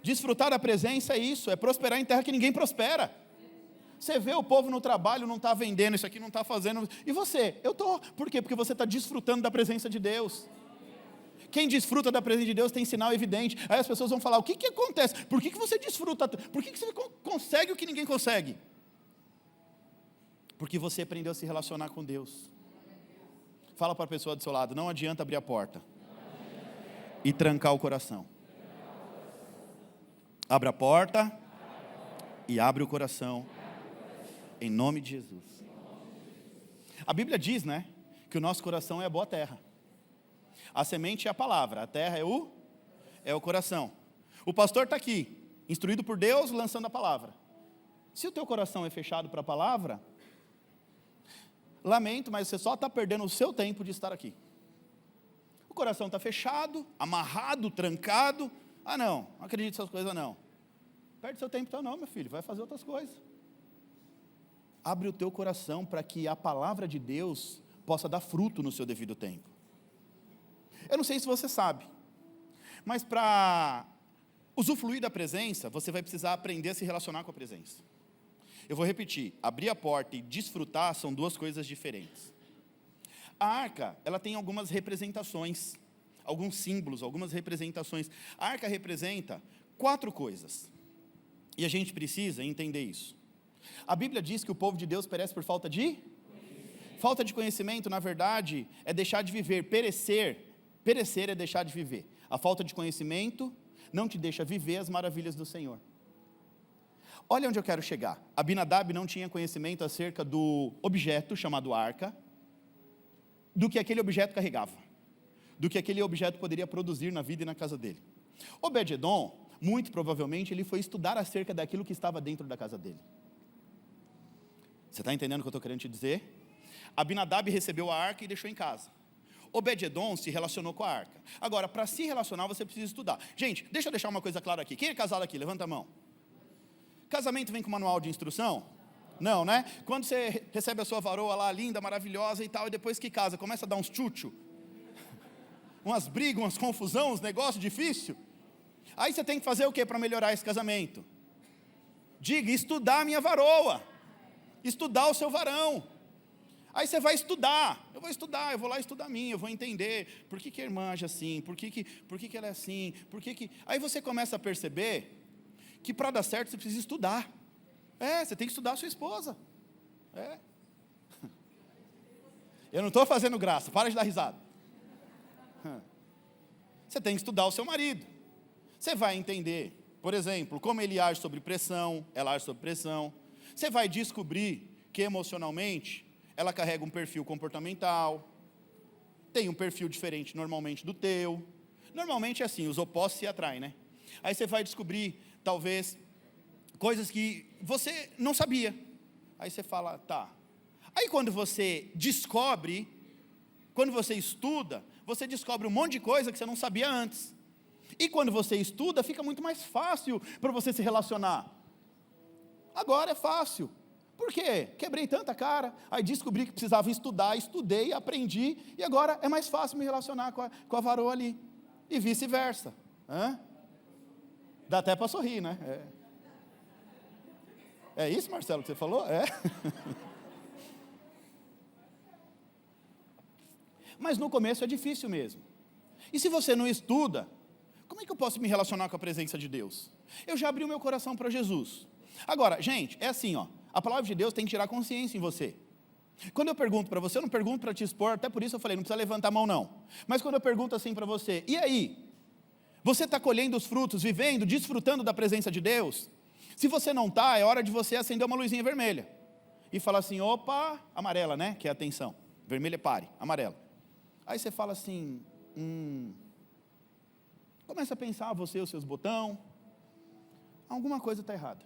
Desfrutar da presença é isso, é prosperar em terra que ninguém prospera. Você vê o povo no trabalho, não está vendendo, isso aqui não está fazendo. E você? Eu estou. Por quê? Porque você está desfrutando da presença de Deus. Quem desfruta da presença de Deus tem sinal evidente. Aí as pessoas vão falar: o que acontece? Por que você desfruta? Por que você consegue o que ninguém consegue? Porque você aprendeu a se relacionar com Deus. Fala para a pessoa do seu lado: não adianta abrir a porta e trancar o coração. Abre a porta e abre o coração, em nome de Jesus. A Bíblia diz, né, que o nosso coração é a boa terra. A semente é a palavra, a terra é o coração. O pastor está aqui, instruído por Deus, lançando a palavra. Se o teu coração é fechado para a palavra, lamento, mas você só está perdendo o seu tempo de estar aqui. O coração está fechado, amarrado, trancado. Não acredito nessas coisas não. Perde seu tempo então não, meu filho, vai fazer outras coisas. Abre o teu coração para que a palavra de Deus possa dar fruto no seu devido tempo. Eu não sei se você sabe, mas para usufruir da presença, você vai precisar aprender a se relacionar com a presença. Eu vou repetir, abrir a porta e desfrutar são duas coisas diferentes. A arca, ela tem algumas representações, alguns símbolos, algumas representações. A arca representa 4 coisas, e a gente precisa entender isso. A Bíblia diz que o povo de Deus perece por falta de? Falta de conhecimento, na verdade, é deixar de viver. Perecer é deixar de viver. A falta de conhecimento não te deixa viver as maravilhas do Senhor. Olha onde eu quero chegar. Abinadab não tinha conhecimento acerca do objeto chamado arca, do que aquele objeto carregava, do que aquele objeto poderia produzir na vida e na casa dele. Obed-edom, muito provavelmente, ele foi estudar acerca daquilo que estava dentro da casa dele. Você está entendendo o que eu estou querendo te dizer? Abinadab recebeu a arca e deixou em casa. Obed-edom se relacionou com a arca. Agora, para se relacionar, você precisa estudar. Gente, deixa eu deixar uma coisa clara aqui. Quem é casado aqui? Levanta a mão. Casamento vem com manual de instrução? Não, né? Quando você recebe a sua varoa lá, linda, maravilhosa e tal, e depois que casa, começa a dar uns tchutchu, umas brigas, umas confusões, uns negócios difíceis. Aí você tem que fazer o que para melhorar esse casamento? Diga, estudar a minha varoa. Estudar o seu varão. Aí você vai estudar. Eu vou lá estudar a minha, eu vou entender por que a irmã age assim, por que ela é assim, Aí você começa a perceber que para dar certo você precisa estudar. Você tem que estudar a sua esposa. Eu não estou fazendo graça, para de dar risada. Você tem que estudar o seu marido. Você vai entender, por exemplo, como ele age sob pressão, ela age sob pressão. Você vai descobrir que emocionalmente ela carrega um perfil comportamental, tem um perfil diferente normalmente do teu. Normalmente é assim, os opostos se atraem, né? Aí você vai descobrir, talvez, coisas que você não sabia. Aí você fala, tá. Aí quando você descobre, quando você estuda, você descobre um monte de coisa que você não sabia antes. E quando você estuda, fica muito mais fácil para você se relacionar. Agora é fácil. Por quê? Quebrei tanta cara, aí descobri que precisava estudar, estudei, aprendi, e agora é mais fácil me relacionar com a varoa ali. E vice-versa. Dá até para sorrir, né? É isso, Marcelo, que você falou? Mas no começo é difícil mesmo. E se você não estuda, como é que eu posso me relacionar com a presença de Deus? Eu já abri o meu coração para Jesus. Agora, gente, é assim, a palavra de Deus tem que tirar consciência em você. Quando eu pergunto para você, eu não pergunto para te expor, até por isso eu falei, não precisa levantar a mão não. Mas quando eu pergunto assim para você, e aí? Você está colhendo os frutos, vivendo, desfrutando da presença de Deus? Se você não está, é hora de você acender uma luzinha vermelha. E falar assim, opa, amarela, né? Que é atenção. Vermelha é pare, amarela. Aí você fala assim, começa a pensar, você, os seus botões, alguma coisa está errada.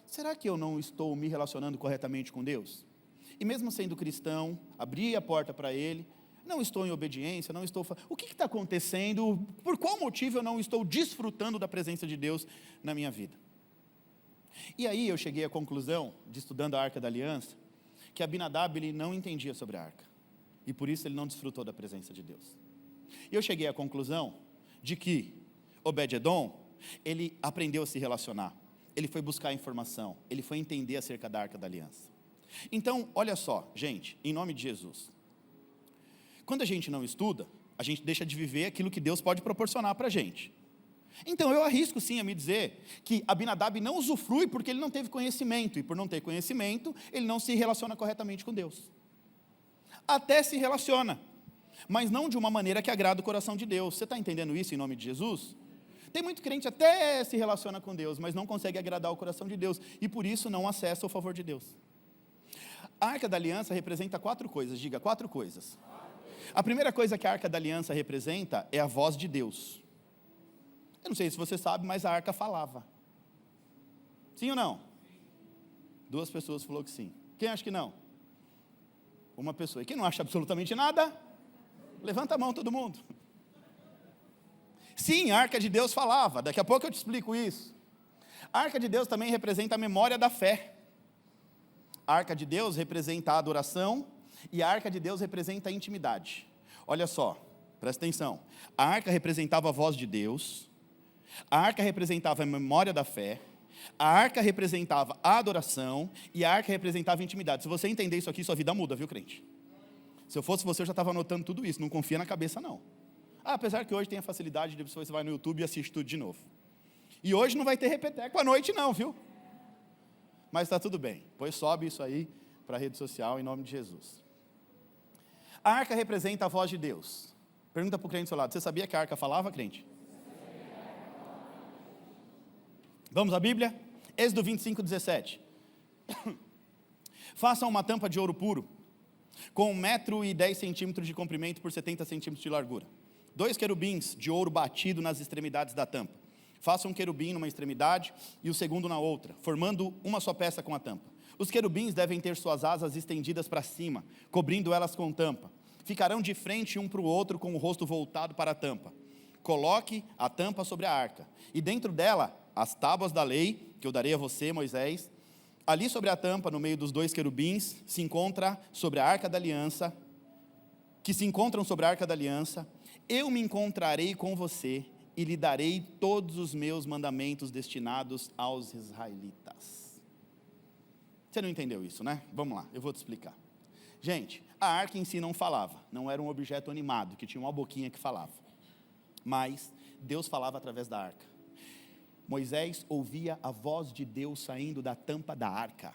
Será que eu não estou me relacionando corretamente com Deus? E mesmo sendo cristão, abri a porta para Ele, não estou em obediência, não estou... O que está acontecendo? Por qual motivo eu não estou desfrutando da presença de Deus na minha vida? E aí eu cheguei à conclusão, de estudando a Arca da Aliança, que Abinadab ele não entendia sobre a Arca. E por isso ele não desfrutou da presença de Deus. E eu cheguei à conclusão de que Obed-edom, ele aprendeu a se relacionar. Ele foi buscar informação, ele foi entender acerca da Arca da Aliança. Então, olha só, gente, em nome de Jesus. Quando a gente não estuda, a gente deixa de viver aquilo que Deus pode proporcionar para a gente. Então, eu arrisco sim a me dizer que Abinadab não usufrui porque ele não teve conhecimento. E por não ter conhecimento, ele não se relaciona corretamente com Deus. Até se relaciona, mas não de uma maneira que agrada o coração de Deus. Você está entendendo isso em nome de Jesus? Tem muito crente até se relaciona com Deus, mas não consegue agradar o coração de Deus. E por isso não acessa o favor de Deus. A Arca da Aliança representa 4 coisas, diga 4 coisas. A primeira coisa que a Arca da Aliança representa é a voz de Deus. Eu não sei se você sabe, mas a arca falava. Sim ou não? 2 pessoas falou que sim. Quem acha que não? Uma pessoa. E quem não acha absolutamente nada? Levanta a mão todo mundo. Sim, a arca de Deus falava. Daqui a pouco eu te explico isso. A arca de Deus também representa a memória da fé. A arca de Deus representa a adoração e a arca de Deus representa a intimidade. Olha só, presta atenção. A arca representava a voz de Deus, a arca representava a memória da fé, a arca representava a adoração e a arca representava a intimidade. Se você entender isso aqui, sua vida muda, viu, crente? Se eu fosse você, eu já estava anotando tudo isso, não confia na cabeça, não. Apesar que hoje tem a facilidade de você vai no YouTube e assiste tudo de novo. E hoje não vai ter repeteco à noite não, viu? Mas está tudo bem, pois sobe isso aí para a rede social em nome de Jesus. A arca representa a voz de Deus. Pergunta para o crente do seu lado, você sabia que a arca falava, crente? Vamos à Bíblia? Êxodo 25, 17. Façam uma tampa de ouro puro, com 1,10 m de comprimento por 70 centímetros de largura. 2 querubins de ouro batido nas extremidades da tampa. Faça um querubim numa extremidade e o segundo na outra, formando uma só peça com a tampa. Os querubins devem ter suas asas estendidas para cima, cobrindo elas com tampa. Ficarão de frente um para o outro com o rosto voltado para a tampa. Coloque a tampa sobre a arca, e dentro dela as tábuas da lei, que eu darei a você, Moisés. Ali sobre a tampa, no meio dos 2 querubins, se encontra sobre a arca da aliança, que se encontram sobre a arca da aliança. Eu me encontrarei com você e lhe darei todos os meus mandamentos destinados aos israelitas. Você não entendeu isso, né? Vamos lá, eu vou te explicar. Gente, a arca em si não falava, não era um objeto animado, que tinha uma boquinha que falava. Mas Deus falava através da arca. Moisés ouvia a voz de Deus saindo da tampa da arca.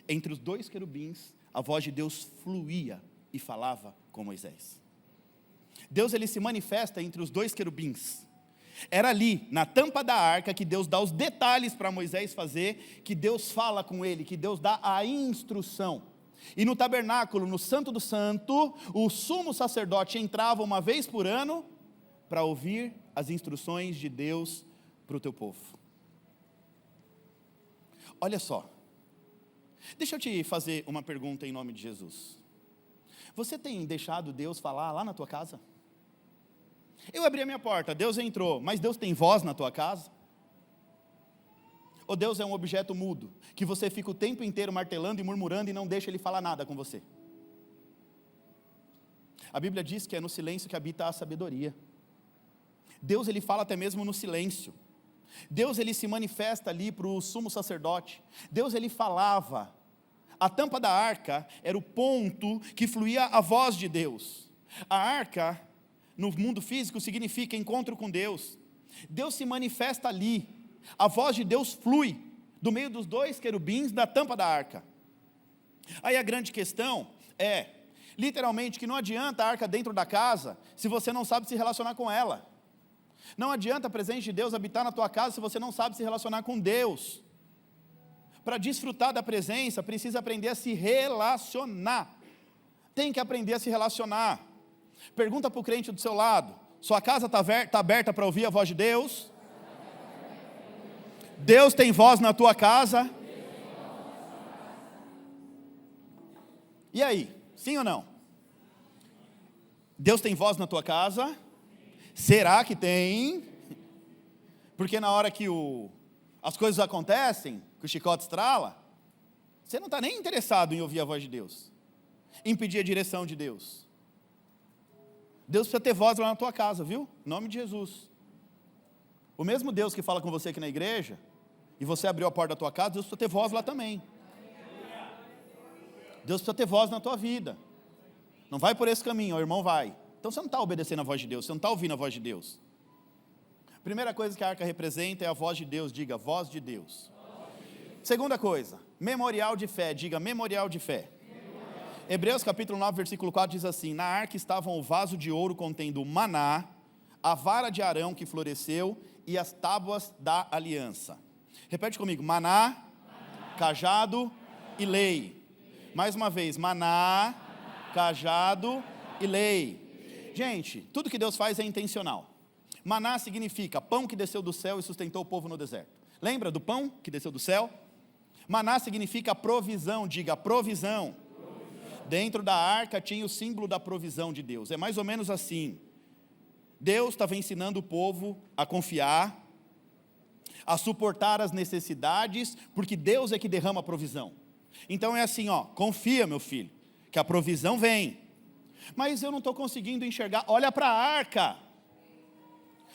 Entre os 2 querubins, a voz de Deus fluía e falava com Moisés. Deus, ele se manifesta entre os 2 querubins. Era ali, na tampa da arca, que Deus dá os detalhes para Moisés fazer, que Deus fala com ele, que Deus dá a instrução. E no tabernáculo, no Santo do Santo, o sumo sacerdote entrava uma vez por ano para ouvir as instruções de Deus para o teu povo. Olha só, deixa eu te fazer uma pergunta em nome de Jesus. Você tem deixado Deus falar lá na tua casa? Eu abri a minha porta, Deus entrou, mas Deus tem voz na tua casa? Ou Deus é um objeto mudo, que você fica o tempo inteiro martelando e murmurando e não deixa Ele falar nada com você? A Bíblia diz que é no silêncio que habita a sabedoria. Deus, ele fala até mesmo no silêncio. Deus, ele se manifesta ali para o sumo sacerdote. Deus, ele falava. A tampa da arca era o ponto que fluía a voz de Deus. A arca, no mundo físico, significa encontro com Deus. Deus se manifesta ali. A voz de Deus flui do meio dos 2 querubins da tampa da arca. Aí a grande questão é, literalmente, que não adianta a arca dentro da casa se você não sabe se relacionar com ela. Não adianta a presença de Deus habitar na tua casa se você não sabe se relacionar com Deus. Para desfrutar da presença, precisa aprender a se relacionar. Tem que aprender a se relacionar. Pergunta para o crente do seu lado, sua casa está aberta para ouvir a voz de Deus? Deus tem voz na tua casa? E aí, sim ou não? Deus tem voz na tua casa? Será que tem? Porque na hora que as coisas acontecem, que o chicote estrala, você não está nem interessado em ouvir a voz de Deus, em pedir a direção de Deus. Deus precisa ter voz lá na tua casa, viu? Em nome de Jesus. O mesmo Deus que fala com você aqui na igreja, e você abriu a porta da tua casa, Deus precisa ter voz lá também. Deus precisa ter voz na tua vida. Não vai por esse caminho, o irmão vai. Então você não está obedecendo a voz de Deus, você não está ouvindo a voz de Deus. Primeira coisa que a arca representa é a voz de Deus, diga, voz de Deus. Segunda coisa, memorial de fé, diga, memorial de fé. Hebreus capítulo 9, versículo 4 diz assim, na arca estavam o vaso de ouro contendo maná, a vara de Arão que floresceu e as tábuas da aliança. Repete comigo, maná, cajado e lei. Mais uma vez, maná, cajado e lei. Gente, tudo que Deus faz é intencional. Maná significa pão que desceu do céu e sustentou o povo no deserto. Lembra do pão que desceu do céu? Maná significa provisão, diga provisão. Dentro da arca tinha o símbolo da provisão de Deus. É mais ou menos assim. Deus estava ensinando o povo a confiar, a suportar as necessidades, porque Deus é que derrama a provisão. Então é assim, confia, meu filho, que a provisão vem. Mas eu não estou conseguindo enxergar, olha para a arca.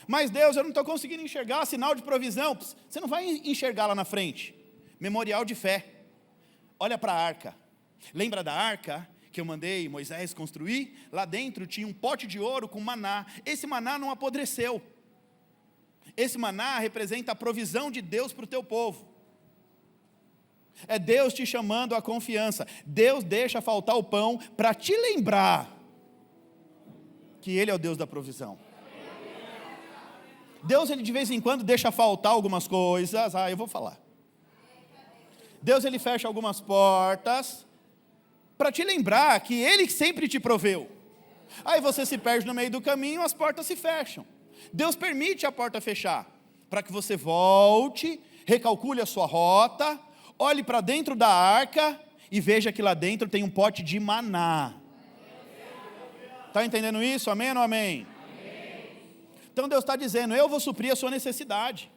Mas Deus, eu não estou conseguindo enxergar sinal de provisão. Você não vai enxergar lá na frente. Memorial de fé. Olha para a arca. Lembra da arca que eu mandei Moisés construir? Lá dentro tinha um pote de ouro com maná. Esse maná não apodreceu. Esse maná representa a provisão de Deus para o teu povo. É Deus te chamando à confiança. Deus deixa faltar o pão para te lembrar que Ele é o Deus da provisão. Deus, Ele de vez em quando deixa faltar algumas coisas. Eu vou falar. Deus, Ele fecha algumas portas para te lembrar que Ele sempre te proveu. Aí você se perde no meio do caminho, as portas se fecham. Deus permite a porta fechar, para que você volte, recalcule a sua rota, olhe para dentro da arca e veja que lá dentro tem um pote de maná. Está entendendo isso? Amém ou não amém? Então Deus está dizendo, eu vou suprir a sua necessidade.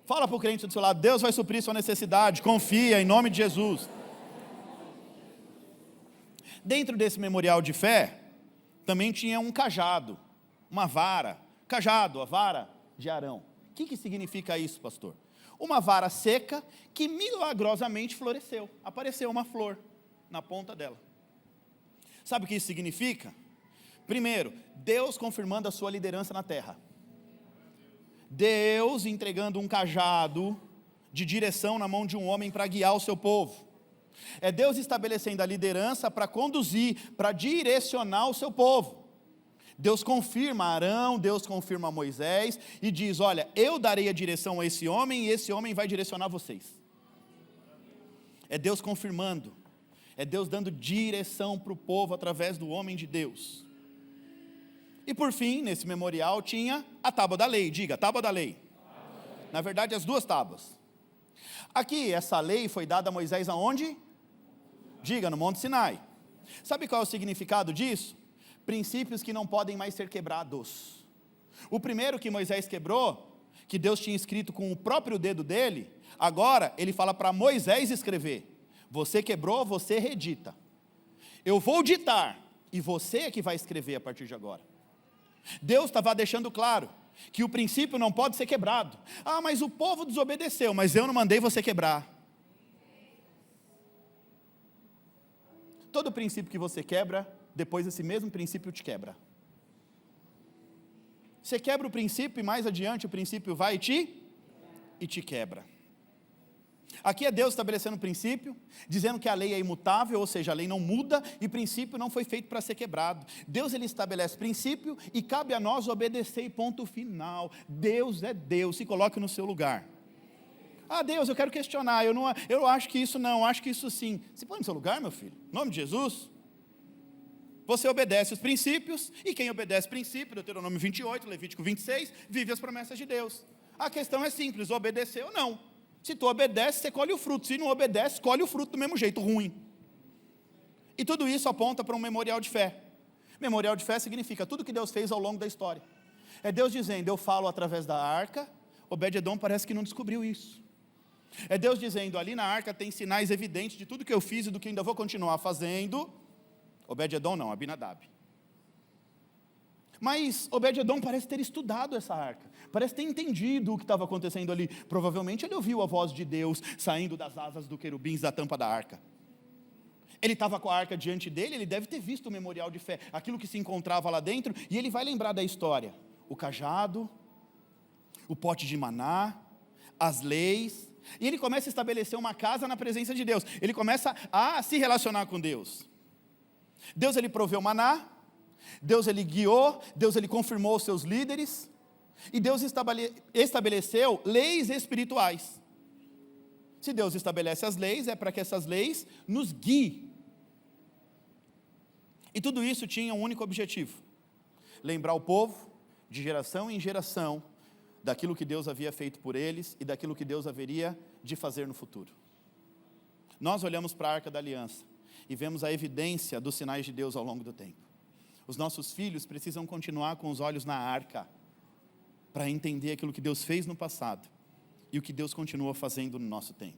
Fala para o crente do seu lado, Deus vai suprir sua necessidade, confia em nome de Jesus. Dentro desse memorial de fé, também tinha um cajado, uma vara, cajado, a vara de Arão. O que significa isso, pastor? Uma vara seca que milagrosamente floresceu, apareceu uma flor na ponta dela. Sabe o que isso significa? Primeiro, Deus confirmando a sua liderança na terra. Deus entregando um cajado de direção na mão de um homem para guiar o seu povo. É Deus estabelecendo a liderança para conduzir, para direcionar o seu povo. Deus confirma Arão, Deus confirma Moisés e diz, olha, eu darei a direção a esse homem e esse homem vai direcionar vocês. É Deus confirmando, é Deus dando direção para o povo através do homem de Deus. E por fim, nesse memorial tinha a tábua da lei, diga, tábua da lei. Na verdade, as duas tábuas. Aqui, essa lei foi dada a Moisés aonde? Diga, no Monte Sinai. Sabe qual é o significado disso? Princípios que não podem mais ser quebrados. O primeiro que Moisés quebrou, que Deus tinha escrito com o próprio dedo dele, agora ele fala para Moisés escrever. Você quebrou, você redita. Eu vou ditar, e você é que vai escrever a partir de agora. Deus estava deixando claro que o princípio não pode ser quebrado. Mas o povo desobedeceu, mas eu não mandei você quebrar. Todo princípio que você quebra, depois esse mesmo princípio te quebra. Você quebra o princípio e mais adiante o princípio vai e te quebra. Aqui é Deus estabelecendo um princípio, dizendo que a lei é imutável, ou seja, a lei não muda e princípio não foi feito para ser quebrado. Deus, Ele estabelece princípio e cabe a nós obedecer e ponto final. Deus é Deus, se coloque no seu lugar. Deus, eu quero questionar, eu acho que isso não, acho que isso sim. Se põe no seu lugar, meu filho, em nome de Jesus. Você obedece os princípios, e quem obedece princípio, Deuteronômio 28, Levítico 26, vive as promessas de Deus. A questão é simples, obedecer ou não. Se tu obedece, você colhe o fruto, se não obedece, colhe o fruto do mesmo jeito, ruim. E tudo isso aponta para um memorial de fé. Memorial de fé significa tudo que Deus fez ao longo da história. É Deus dizendo, eu falo através da arca, Obed-edom parece que não descobriu isso. É Deus dizendo, ali na arca tem sinais evidentes de tudo que eu fiz e do que ainda vou continuar fazendo. Obed-edom não, Abinadab. Mas Obed-edom parece ter estudado essa arca, parece ter entendido o que estava acontecendo ali. Provavelmente ele ouviu a voz de Deus saindo das asas do querubins da tampa da arca. Ele estava com a arca diante dele, ele deve ter visto o memorial de fé, aquilo que se encontrava lá dentro, e ele vai lembrar da história. O cajado, o pote de maná, as leis, e ele começa a estabelecer uma casa na presença de Deus. Ele começa a se relacionar com Deus. Deus, Ele proveu maná, Deus, Ele guiou, Deus, Ele confirmou os seus líderes, e Deus estabeleceu leis espirituais. Se Deus estabelece as leis, é para que essas leis nos guiem. E tudo isso tinha um único objetivo: lembrar o povo, de geração em geração, daquilo que Deus havia feito por eles, e daquilo que Deus haveria de fazer no futuro. Nós olhamos para a Arca da Aliança, e vemos a evidência dos sinais de Deus ao longo do tempo. Os nossos filhos precisam continuar com os olhos na arca, para entender aquilo que Deus fez no passado, e o que Deus continua fazendo no nosso tempo.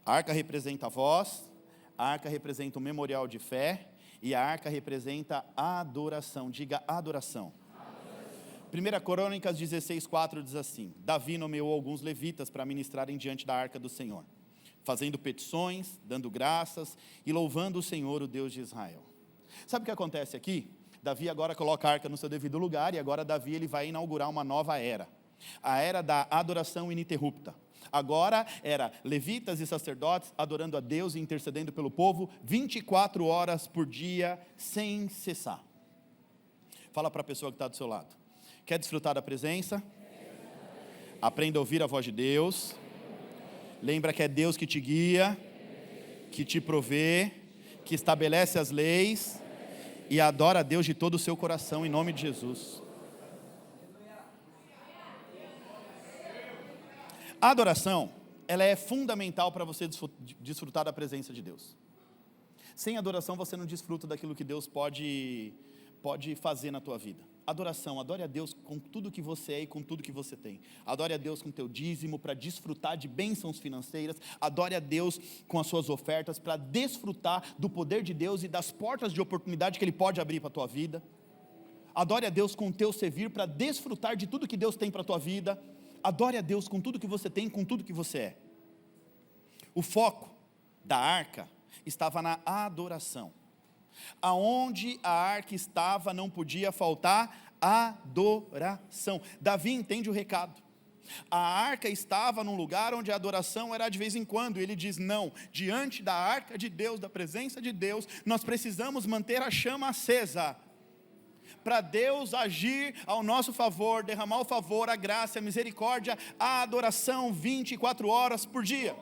A arca representa a voz, a arca representa o memorial de fé, e a arca representa a adoração. Diga adoração. 1 Crônicas 16:4 diz assim: Davi nomeou alguns levitas para ministrarem diante da arca do Senhor, fazendo petições, dando graças e louvando o Senhor, o Deus de Israel. Sabe o que acontece aqui? Davi agora coloca a arca no seu devido lugar, e agora Davi ele vai inaugurar uma nova era, a era da adoração ininterrupta. Agora era levitas e sacerdotes adorando a Deus e intercedendo pelo povo 24 horas por dia, sem cessar. Fala para a pessoa que está do seu lado: quer desfrutar da presença? Aprenda a ouvir a voz de Deus. Lembra que é Deus que te guia, que te provê, que estabelece as leis, e adora a Deus de todo o seu coração, em nome de Jesus. A adoração, ela é fundamental para você desfrutar da presença de Deus. Sem adoração você não desfruta daquilo que Deus pode fazer na tua vida. Adoração, adore a Deus com tudo que você é e com tudo que você tem. Adore a Deus com teu dízimo para desfrutar de bênçãos financeiras. Adore a Deus com as suas ofertas para desfrutar do poder de Deus e das portas de oportunidade que Ele pode abrir para a tua vida. Adore a Deus com o teu servir para desfrutar de tudo que Deus tem para a tua vida. Adore a Deus com tudo que você tem, com tudo que você é. O foco da arca estava na adoração. Aonde a arca estava não podia faltar adoração. Davi entende o recado. A arca estava num lugar onde a adoração era de vez em quando. Ele diz: não, diante da arca de Deus, da presença de Deus, nós precisamos manter a chama acesa, para Deus agir ao nosso favor, derramar o favor, a graça, a misericórdia, a adoração 24 horas por dia.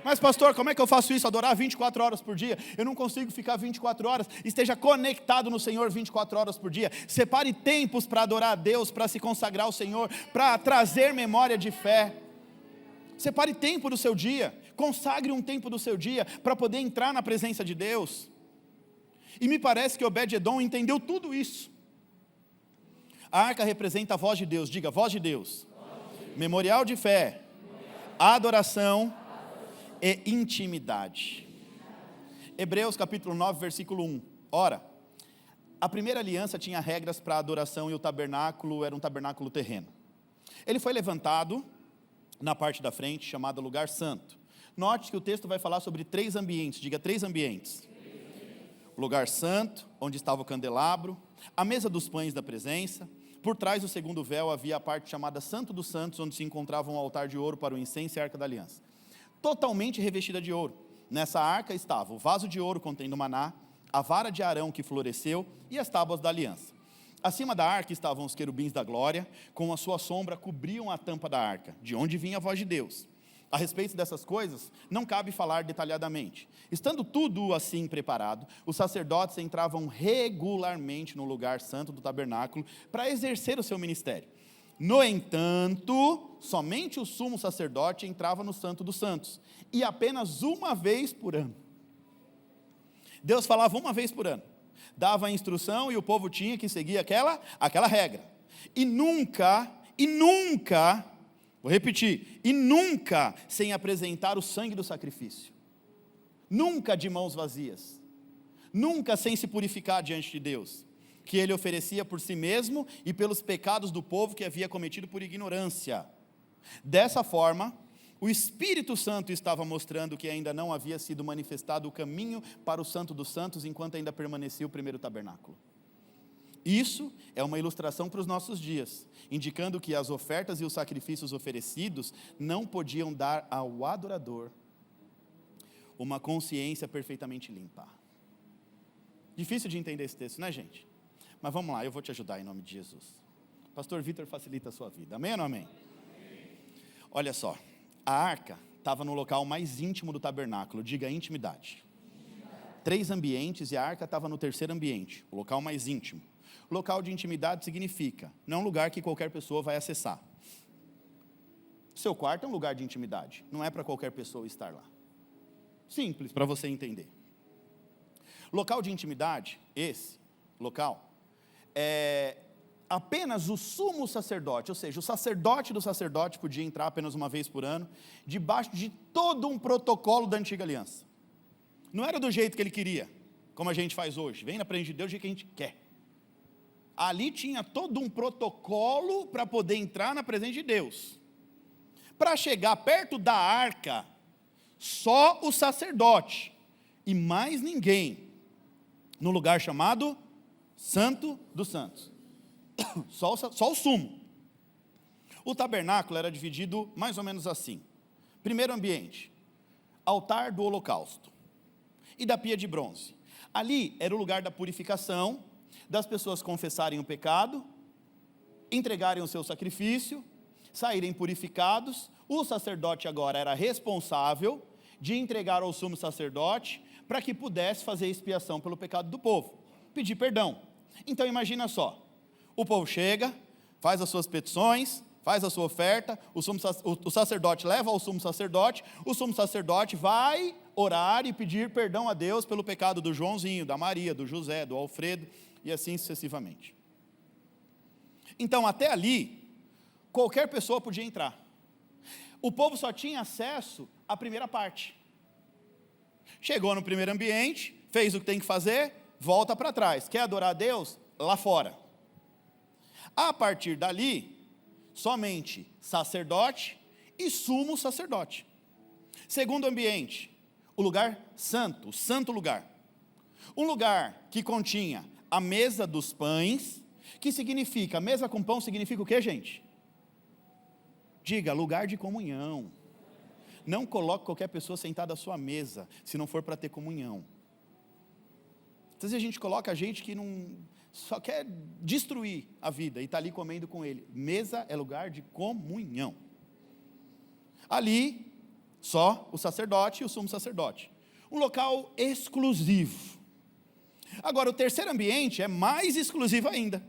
Mas pastor, como é que eu faço isso, adorar 24 horas por dia? Eu não consigo ficar 24 horas, esteja conectado no Senhor 24 horas por dia. Separe tempos para adorar a Deus, para se consagrar ao Senhor, para trazer memória de fé. Separe tempo do seu dia, consagre um tempo do seu dia, para poder entrar na presença de Deus. E me parece que Obed-Edom entendeu tudo isso. A arca representa a voz de Deus, diga voz de Deus. Memorial de fé, adoração e intimidade. Hebreus capítulo 9, versículo 1. Ora, a primeira aliança tinha regras para a adoração e o tabernáculo era um tabernáculo terreno. Ele foi levantado na parte da frente, chamado lugar santo. Note que o texto vai falar sobre 3 ambientes, diga 3 ambientes. O lugar santo, onde estava o candelabro, a mesa dos pães da presença. Por trás do segundo véu havia a parte chamada Santo dos Santos, onde se encontrava um altar de ouro para o incenso e a arca da aliança, totalmente revestida de ouro. Nessa arca estava o vaso de ouro contendo maná, a vara de Arão que floresceu e as tábuas da aliança. Acima da arca estavam os querubins da glória, com a sua sombra cobriam a tampa da arca, de onde vinha a voz de Deus. A respeito dessas coisas, não cabe falar detalhadamente. Estando tudo assim preparado, os sacerdotes entravam regularmente no lugar santo do tabernáculo para exercer o seu ministério. No entanto, somente o sumo sacerdote entrava no Santo dos Santos, e apenas uma vez por ano. Deus falava uma vez por ano, dava a instrução e o povo tinha que seguir aquela regra. E nunca, vou repetir, e nunca sem apresentar o sangue do sacrifício. Nunca de mãos vazias. Nunca sem se purificar diante de Deus, que ele oferecia por si mesmo e pelos pecados do povo que havia cometido por ignorância. Dessa forma, o Espírito Santo estava mostrando que ainda não havia sido manifestado o caminho para o Santo dos Santos, enquanto ainda permanecia o primeiro tabernáculo. Isso é uma ilustração para os nossos dias, indicando que as ofertas e os sacrifícios oferecidos não podiam dar ao adorador uma consciência perfeitamente limpa. Difícil de entender esse texto, né, gente? Mas vamos lá, eu vou te ajudar em nome de Jesus. Pastor Vitor facilita a sua vida, amém ou não amém? Olha só, a arca estava no local mais íntimo do tabernáculo, diga intimidade. 3 ambientes e a arca estava no terceiro ambiente, o local mais íntimo. Local de intimidade significa, não é um lugar que qualquer pessoa vai acessar. Seu quarto é um lugar de intimidade, não é para qualquer pessoa estar lá. Simples, para você entender. Local de intimidade, esse local, apenas o sumo sacerdote, ou seja, o sacerdote do sacerdote podia entrar apenas uma vez por ano, debaixo de todo um protocolo da antiga aliança. Não era do jeito que ele queria, como a gente faz hoje, vem na presença de Deus do jeito que a gente quer. Ali tinha todo um protocolo para poder entrar na presença de Deus. Para chegar perto da arca, só o sacerdote, e mais ninguém, no lugar chamado Santo dos Santos. Só o sumo. O tabernáculo era dividido mais ou menos assim. Primeiro ambiente, altar do holocausto e da pia de bronze. Ali era o lugar da purificação, das pessoas confessarem o pecado, entregarem o seu sacrifício, saírem purificados. O sacerdote agora era responsável de entregar ao sumo sacerdote para que pudesse fazer expiação pelo pecado do povo, pedir perdão. Então imagina só, o povo chega, faz as suas petições, faz a sua oferta, o sacerdote leva ao sumo sacerdote, o sumo sacerdote vai orar e pedir perdão a Deus pelo pecado do Joãozinho, da Maria, do José, do Alfredo, e assim sucessivamente. Então até ali, qualquer pessoa podia entrar. O povo só tinha acesso à primeira parte. Chegou no primeiro ambiente, fez o que tem que fazer, volta para trás. Quer adorar a Deus? Lá fora. A partir dali, somente sacerdote e sumo sacerdote. Segundo ambiente, o lugar santo, o santo lugar. Um lugar que continha a mesa dos pães, que significa, mesa com pão significa o que, gente? Diga, lugar de comunhão. Não coloque qualquer pessoa sentada à sua mesa, se não for para ter comunhão. Às vezes a gente coloca gente que não, só quer destruir a vida e está ali comendo com ele. Mesa é lugar de comunhão. Ali, só o sacerdote e o sumo sacerdote. Um local exclusivo. Agora, o terceiro ambiente é mais exclusivo ainda.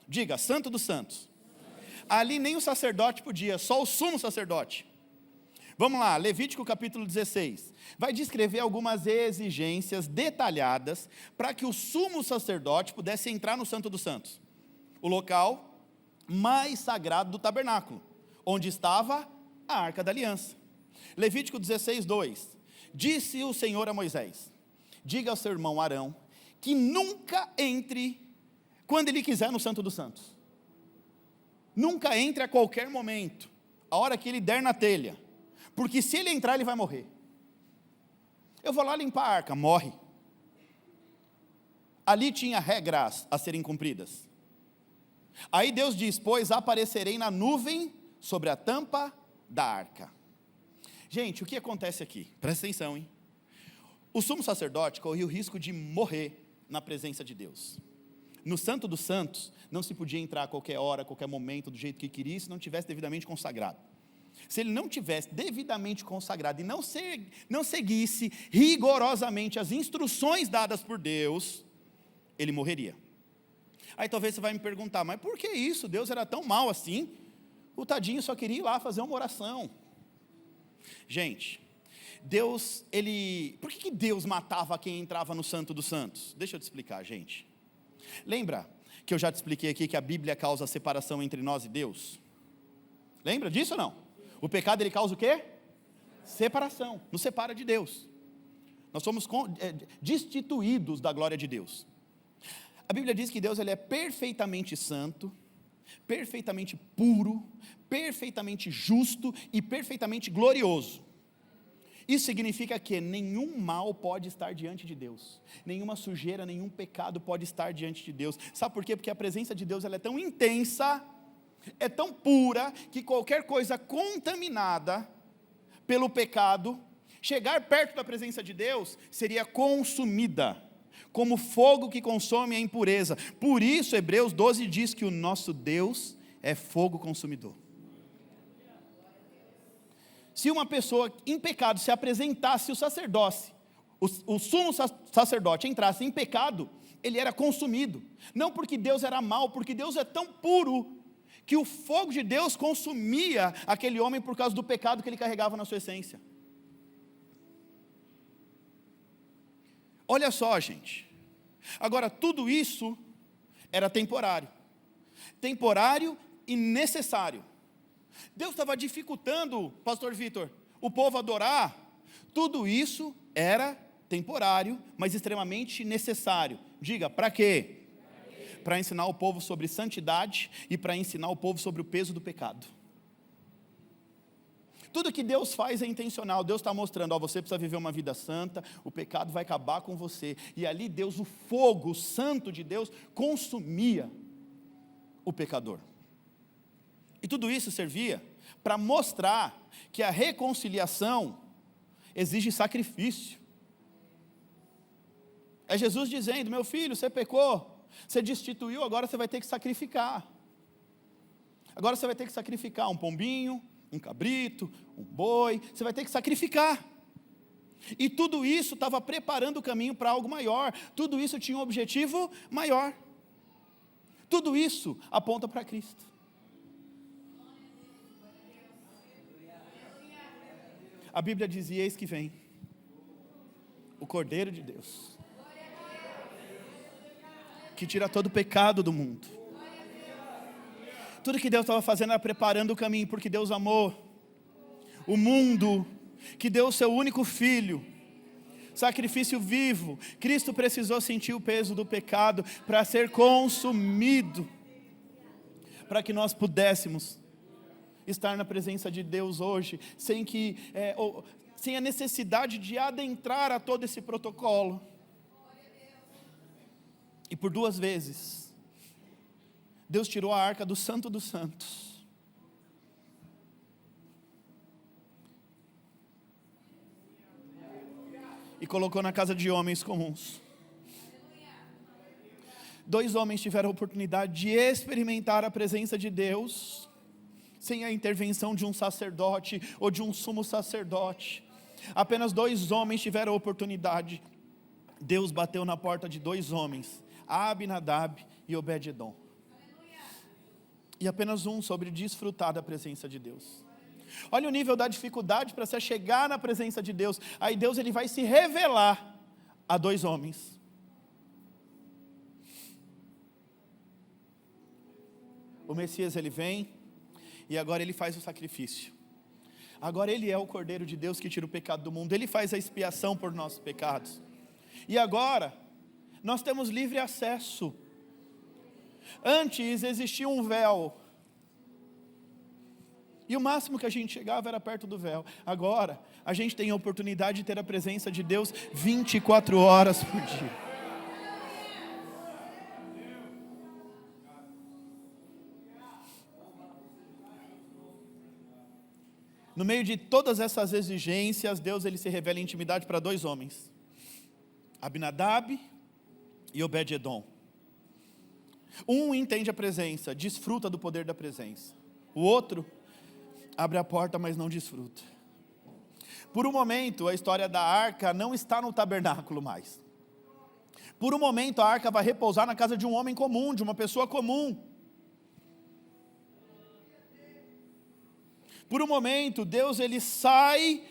Diga, Santo dos Santos. Ali nem o sacerdote podia, só o sumo sacerdote. Vamos lá, Levítico capítulo 16. Vai descrever algumas exigências detalhadas para que o sumo sacerdote pudesse entrar no Santo dos Santos. O local mais sagrado do tabernáculo, onde estava a Arca da Aliança. Levítico 16, 2. Disse o Senhor a Moisés: diga ao seu irmão Arão que nunca entre quando ele quiser no Santo dos Santos. Nunca entre a qualquer momento, a hora que ele der na telha. Porque se ele entrar, ele vai morrer. Eu vou lá limpar a arca, morre. Ali tinha regras a serem cumpridas. Aí Deus diz: pois aparecerei na nuvem sobre a tampa da arca. Gente, o que acontece aqui? Presta atenção, hein? O sumo sacerdote corria o risco de morrer na presença de Deus. No Santo dos Santos, não se podia entrar a qualquer hora, a qualquer momento, do jeito que queria, se não tivesse devidamente consagrado. Se ele não tivesse devidamente consagrado e não seguisse rigorosamente as instruções dadas por Deus, ele morreria. Aí talvez você vai me perguntar, mas por que isso? Deus era tão mau assim? O tadinho só queria ir lá fazer uma oração. Gente, Deus, por que Deus matava quem entrava no Santo dos Santos? Deixa eu te explicar, gente. Lembra que eu já te expliquei aqui que a Bíblia causa separação entre nós e Deus? Lembra disso ou não? O pecado, ele causa o quê? Separação, nos separa de Deus. Nós somos destituídos da glória de Deus. A Bíblia diz que Deus, ele é perfeitamente santo, perfeitamente puro, perfeitamente justo e perfeitamente glorioso. Isso significa que nenhum mal pode estar diante de Deus, nenhuma sujeira, nenhum pecado pode estar diante de Deus. Sabe por quê? Porque a presença de Deus, ela é tão intensa, é tão pura, que qualquer coisa contaminada pelo pecado, chegar perto da presença de Deus, seria consumida, como fogo que consome a impureza. Por isso, Hebreus 12 diz que o nosso Deus é fogo consumidor. Se uma pessoa em pecado se apresentasse o sacerdócio, o sumo sacerdote entrasse em pecado, ele era consumido. Não porque Deus era mau, porque Deus é tão puro, que o fogo de Deus consumia aquele homem por causa do pecado que ele carregava na sua essência. Olha só, gente. Agora, tudo isso era temporário. temporário e necessário. Deus estava dificultando, pastor Vitor, o povo adorar. Tudo isso era temporário, mas extremamente necessário. Diga, para quê? Para ensinar o povo sobre santidade e para ensinar o povo sobre o peso do pecado. Tudo que Deus faz é intencional. Deus está mostrando, você precisa viver uma vida santa, o pecado vai acabar com você. E ali Deus, o fogo, o santo de Deus, consumia o pecador. E tudo isso servia para mostrar que a reconciliação exige sacrifício. É Jesus dizendo, meu filho, você pecou, você destituiu, agora você vai ter que sacrificar. Agora você vai ter que sacrificar um pombinho, um cabrito, um boi, você vai ter que sacrificar. E tudo isso estava preparando o caminho para algo maior, tudo isso tinha um objetivo maior. Tudo isso aponta para Cristo. A Bíblia dizia, eis que vem o Cordeiro de Deus, que tira todo o pecado do mundo. Tudo que Deus estava fazendo era preparando o caminho, porque Deus amou o mundo, que deu o seu único filho, sacrifício vivo. Cristo precisou sentir o peso do pecado para ser consumido, para que nós pudéssemos estar na presença de Deus hoje, sem a necessidade de adentrar a todo esse protocolo. E por 2 vezes, Deus tirou a arca do Santo dos Santos. E colocou na casa de homens comuns. 2 homens tiveram a oportunidade de experimentar a presença de Deus, sem a intervenção de um sacerdote ou de um sumo sacerdote. Apenas 2 homens tiveram a oportunidade. Deus bateu na porta de 2 homens, Abinadab e Obed-edom. E apenas um soube desfrutar da presença de Deus. Olha o nível da dificuldade para se chegar na presença de Deus. Aí Deus ele vai se revelar a 2 homens. O Messias ele vem e agora ele faz o sacrifício. Agora ele é o Cordeiro de Deus que tira o pecado do mundo. Ele faz a expiação por nossos pecados. E agora nós temos livre acesso. Antes existia um véu, e o máximo que a gente chegava era perto do véu. Agora a gente tem a oportunidade de ter a presença de Deus 24 horas por dia. No meio de todas essas exigências, Deus ele se revela em intimidade para 2 homens, Abinadab e Obed-edom. Um entende a presença, desfruta do poder da presença. O outro abre a porta, mas não desfruta. Por um momento, a história da arca não está no tabernáculo mais. Por um momento, a arca vai repousar na casa de um homem comum, de uma pessoa comum. Por um momento, Deus ele sai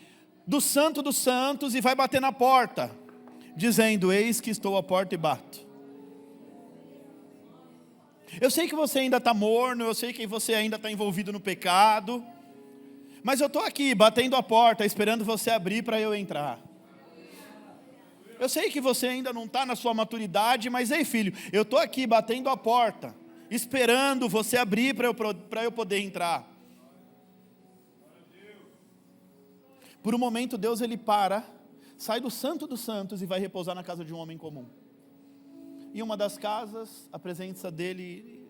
do Santo dos Santos e vai bater na porta, dizendo, eis que estou à porta e bato. Eu sei que você ainda está morno, eu sei que você ainda está envolvido no pecado, mas eu estou aqui batendo a porta, esperando você abrir para eu entrar. Eu sei que você ainda não está na sua maturidade, mas ei filho, eu estou aqui batendo a porta, esperando você abrir para eu poder entrar. Por um momento Deus ele para, sai do Santo dos Santos e vai repousar na casa de um homem comum. Em uma das casas, a presença dele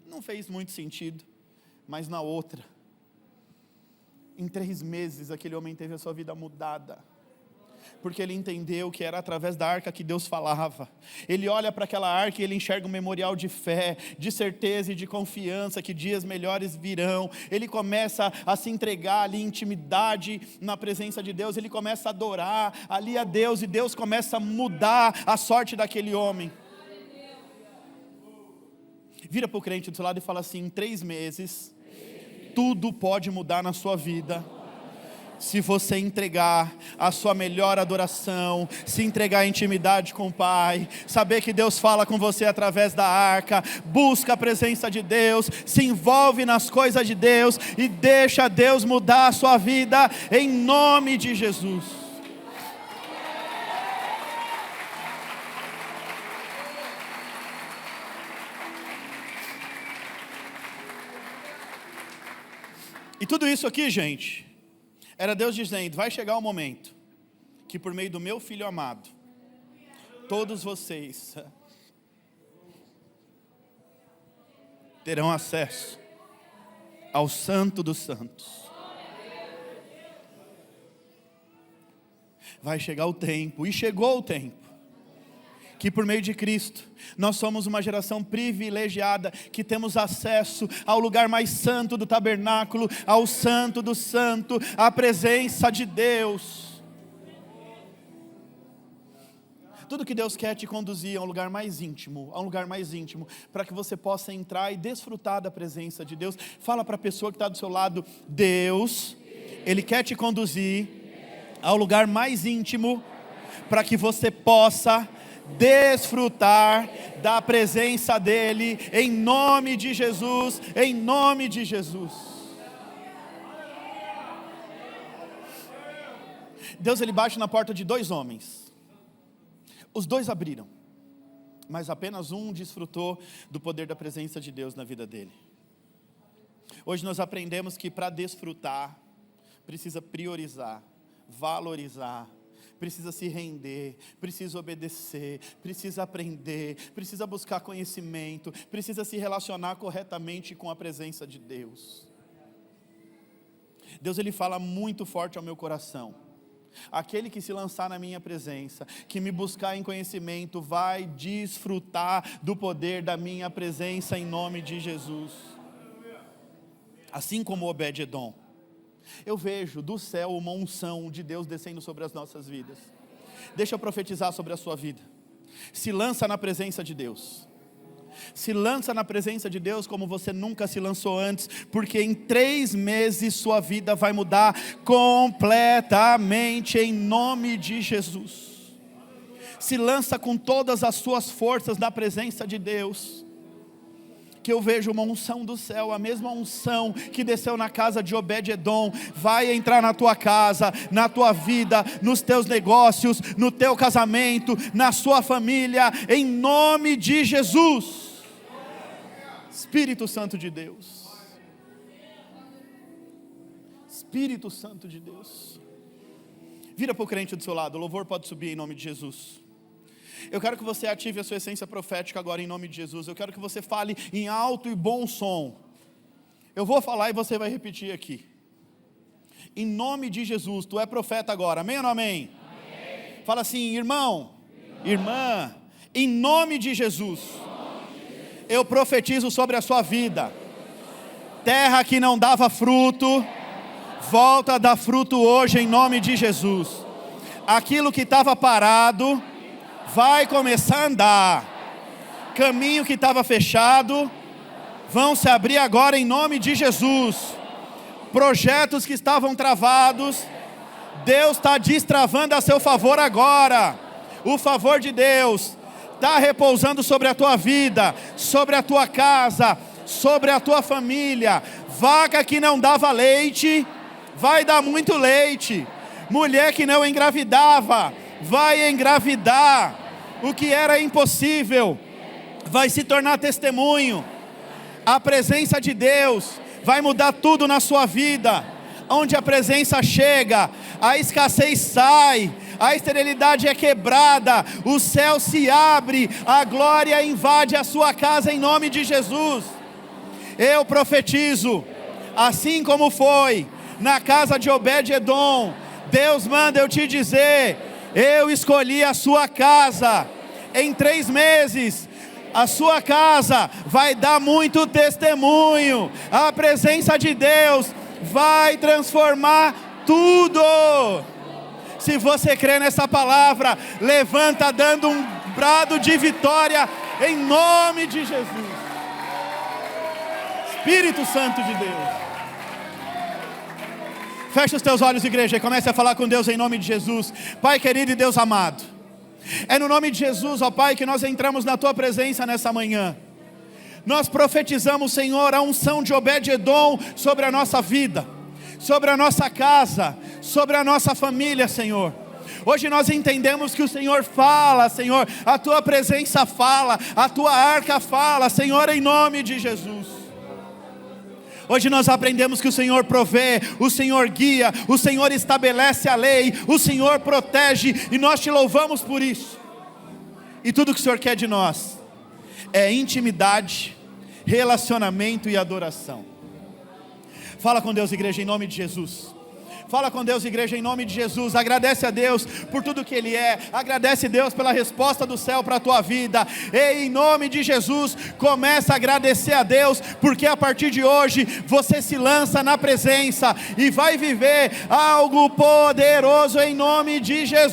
não fez muito sentido, mas na outra, em 3 meses, aquele homem teve a sua vida mudada, porque ele entendeu que era através da arca que Deus falava. Ele olha para aquela arca e ele enxerga um memorial de fé, de certeza e de confiança que dias melhores virão. Ele começa a se entregar ali em intimidade na presença de Deus, ele começa a adorar ali a Deus, e Deus começa a mudar a sorte daquele homem. Vira para o crente do seu lado e fala assim, em 3 meses, tudo pode mudar na sua vida, Se você entregar a sua melhor adoração, se entregar em intimidade com o Pai, saber que Deus fala com você através da arca, busca a presença de Deus, se envolve nas coisas de Deus e deixa Deus mudar a sua vida em nome de Jesus. E tudo isso aqui, gente, era Deus dizendo: vai chegar o momento que por meio do meu Filho amado, todos vocês terão acesso ao Santo dos Santos. Vai chegar o tempo, e chegou o tempo, que por meio de Cristo, nós somos uma geração privilegiada, que temos acesso ao lugar mais santo do tabernáculo, ao Santo do Santo, à presença de Deus. Tudo que Deus quer te conduzir a um lugar mais íntimo, para que você possa entrar e desfrutar da presença de Deus. Fala para a pessoa que está do seu lado: Deus, Ele quer te conduzir ao lugar mais íntimo, para que você possa desfrutar da presença dEle, em nome de Jesus, em nome de Jesus. Deus, Ele bate na porta de 2 homens, os 2 abriram, mas apenas um desfrutou do poder da presença de Deus na vida dele. Hoje nós aprendemos que para desfrutar, precisa priorizar, valorizar, precisa se render, precisa obedecer, precisa aprender, precisa buscar conhecimento, precisa se relacionar corretamente com a presença de Deus. Deus, Ele fala muito forte ao meu coração: aquele que se lançar na minha presença, que me buscar em conhecimento, vai desfrutar do poder da minha presença em nome de Jesus. Assim como Obed-Edom, eu vejo do céu uma unção de Deus descendo sobre as nossas vidas. Deixa eu profetizar sobre a sua vida. Se lança na presença de Deus. Se lança na presença de Deus como você nunca se lançou antes, porque em 3 meses sua vida vai mudar completamente em nome de Jesus. Se lança com todas as suas forças na presença de Deus, que eu vejo uma unção do céu, a mesma unção que desceu na casa de Obed-Edom, vai entrar na tua casa, na tua vida, nos teus negócios, no teu casamento, na sua família, em nome de Jesus. Espírito Santo de Deus, Espírito Santo de Deus, vira para o crente do seu lado, o louvor pode subir em nome de Jesus. Eu quero que você ative a sua essência profética agora em nome de Jesus. Eu quero que você fale em alto e bom som. Eu vou falar e você vai repetir aqui. Em nome de Jesus, tu é profeta agora, amém ou não amém? Amém. Fala assim: irmão, irmã, em nome de Jesus, eu profetizo sobre a sua vida. Terra que não dava fruto, volta a dar fruto hoje em nome de Jesus. Aquilo que estava parado, vai começar a andar. Caminho que estava fechado, vão se abrir agora em nome de Jesus. Projetos que estavam travados, Deus está destravando a seu favor agora. O favor de Deus está repousando sobre a tua vida, sobre a tua casa, sobre a tua família. Vaca que não dava leite, vai dar muito leite. Mulher que não engravidava, vai engravidar. O que era impossível vai se tornar testemunho. A presença de Deus vai mudar tudo na sua vida. Onde a presença chega, a escassez sai, a esterilidade é quebrada, o céu se abre, a glória invade a sua casa em nome de Jesus. Eu profetizo, assim como foi na casa de Obed-Edom, Deus manda eu te dizer: eu escolhi a sua casa. Em 3 meses, a sua casa vai dar muito testemunho. A presença de Deus vai transformar tudo. Se você crê nessa palavra, levanta dando um brado de vitória em nome de Jesus. Espírito Santo de Deus, Fecha os teus olhos, igreja, e comece a falar com Deus em nome de Jesus. Pai querido e Deus amado, é no nome de Jesus, ó Pai, que nós entramos na Tua presença nessa manhã. Nós profetizamos, Senhor, a unção de Obed-Edom sobre a nossa vida, sobre a nossa casa, sobre a nossa família, Senhor. Hoje nós entendemos que o Senhor fala, Senhor, a Tua presença fala, a Tua arca fala, Senhor, em nome de Jesus. Hoje nós aprendemos que o Senhor provê, o Senhor guia, o Senhor estabelece a lei, o Senhor protege, e nós te louvamos por isso. E tudo que o Senhor quer de nós é intimidade, relacionamento e adoração. Fala com Deus, igreja, em nome de Jesus. Fala com Deus, igreja, em nome de Jesus. Agradece a Deus por tudo que Ele é. Agradece a Deus pela resposta do céu para a tua vida. E em nome de Jesus, começa a agradecer a Deus, porque a partir de hoje, você se lança na presença e vai viver algo poderoso em nome de Jesus.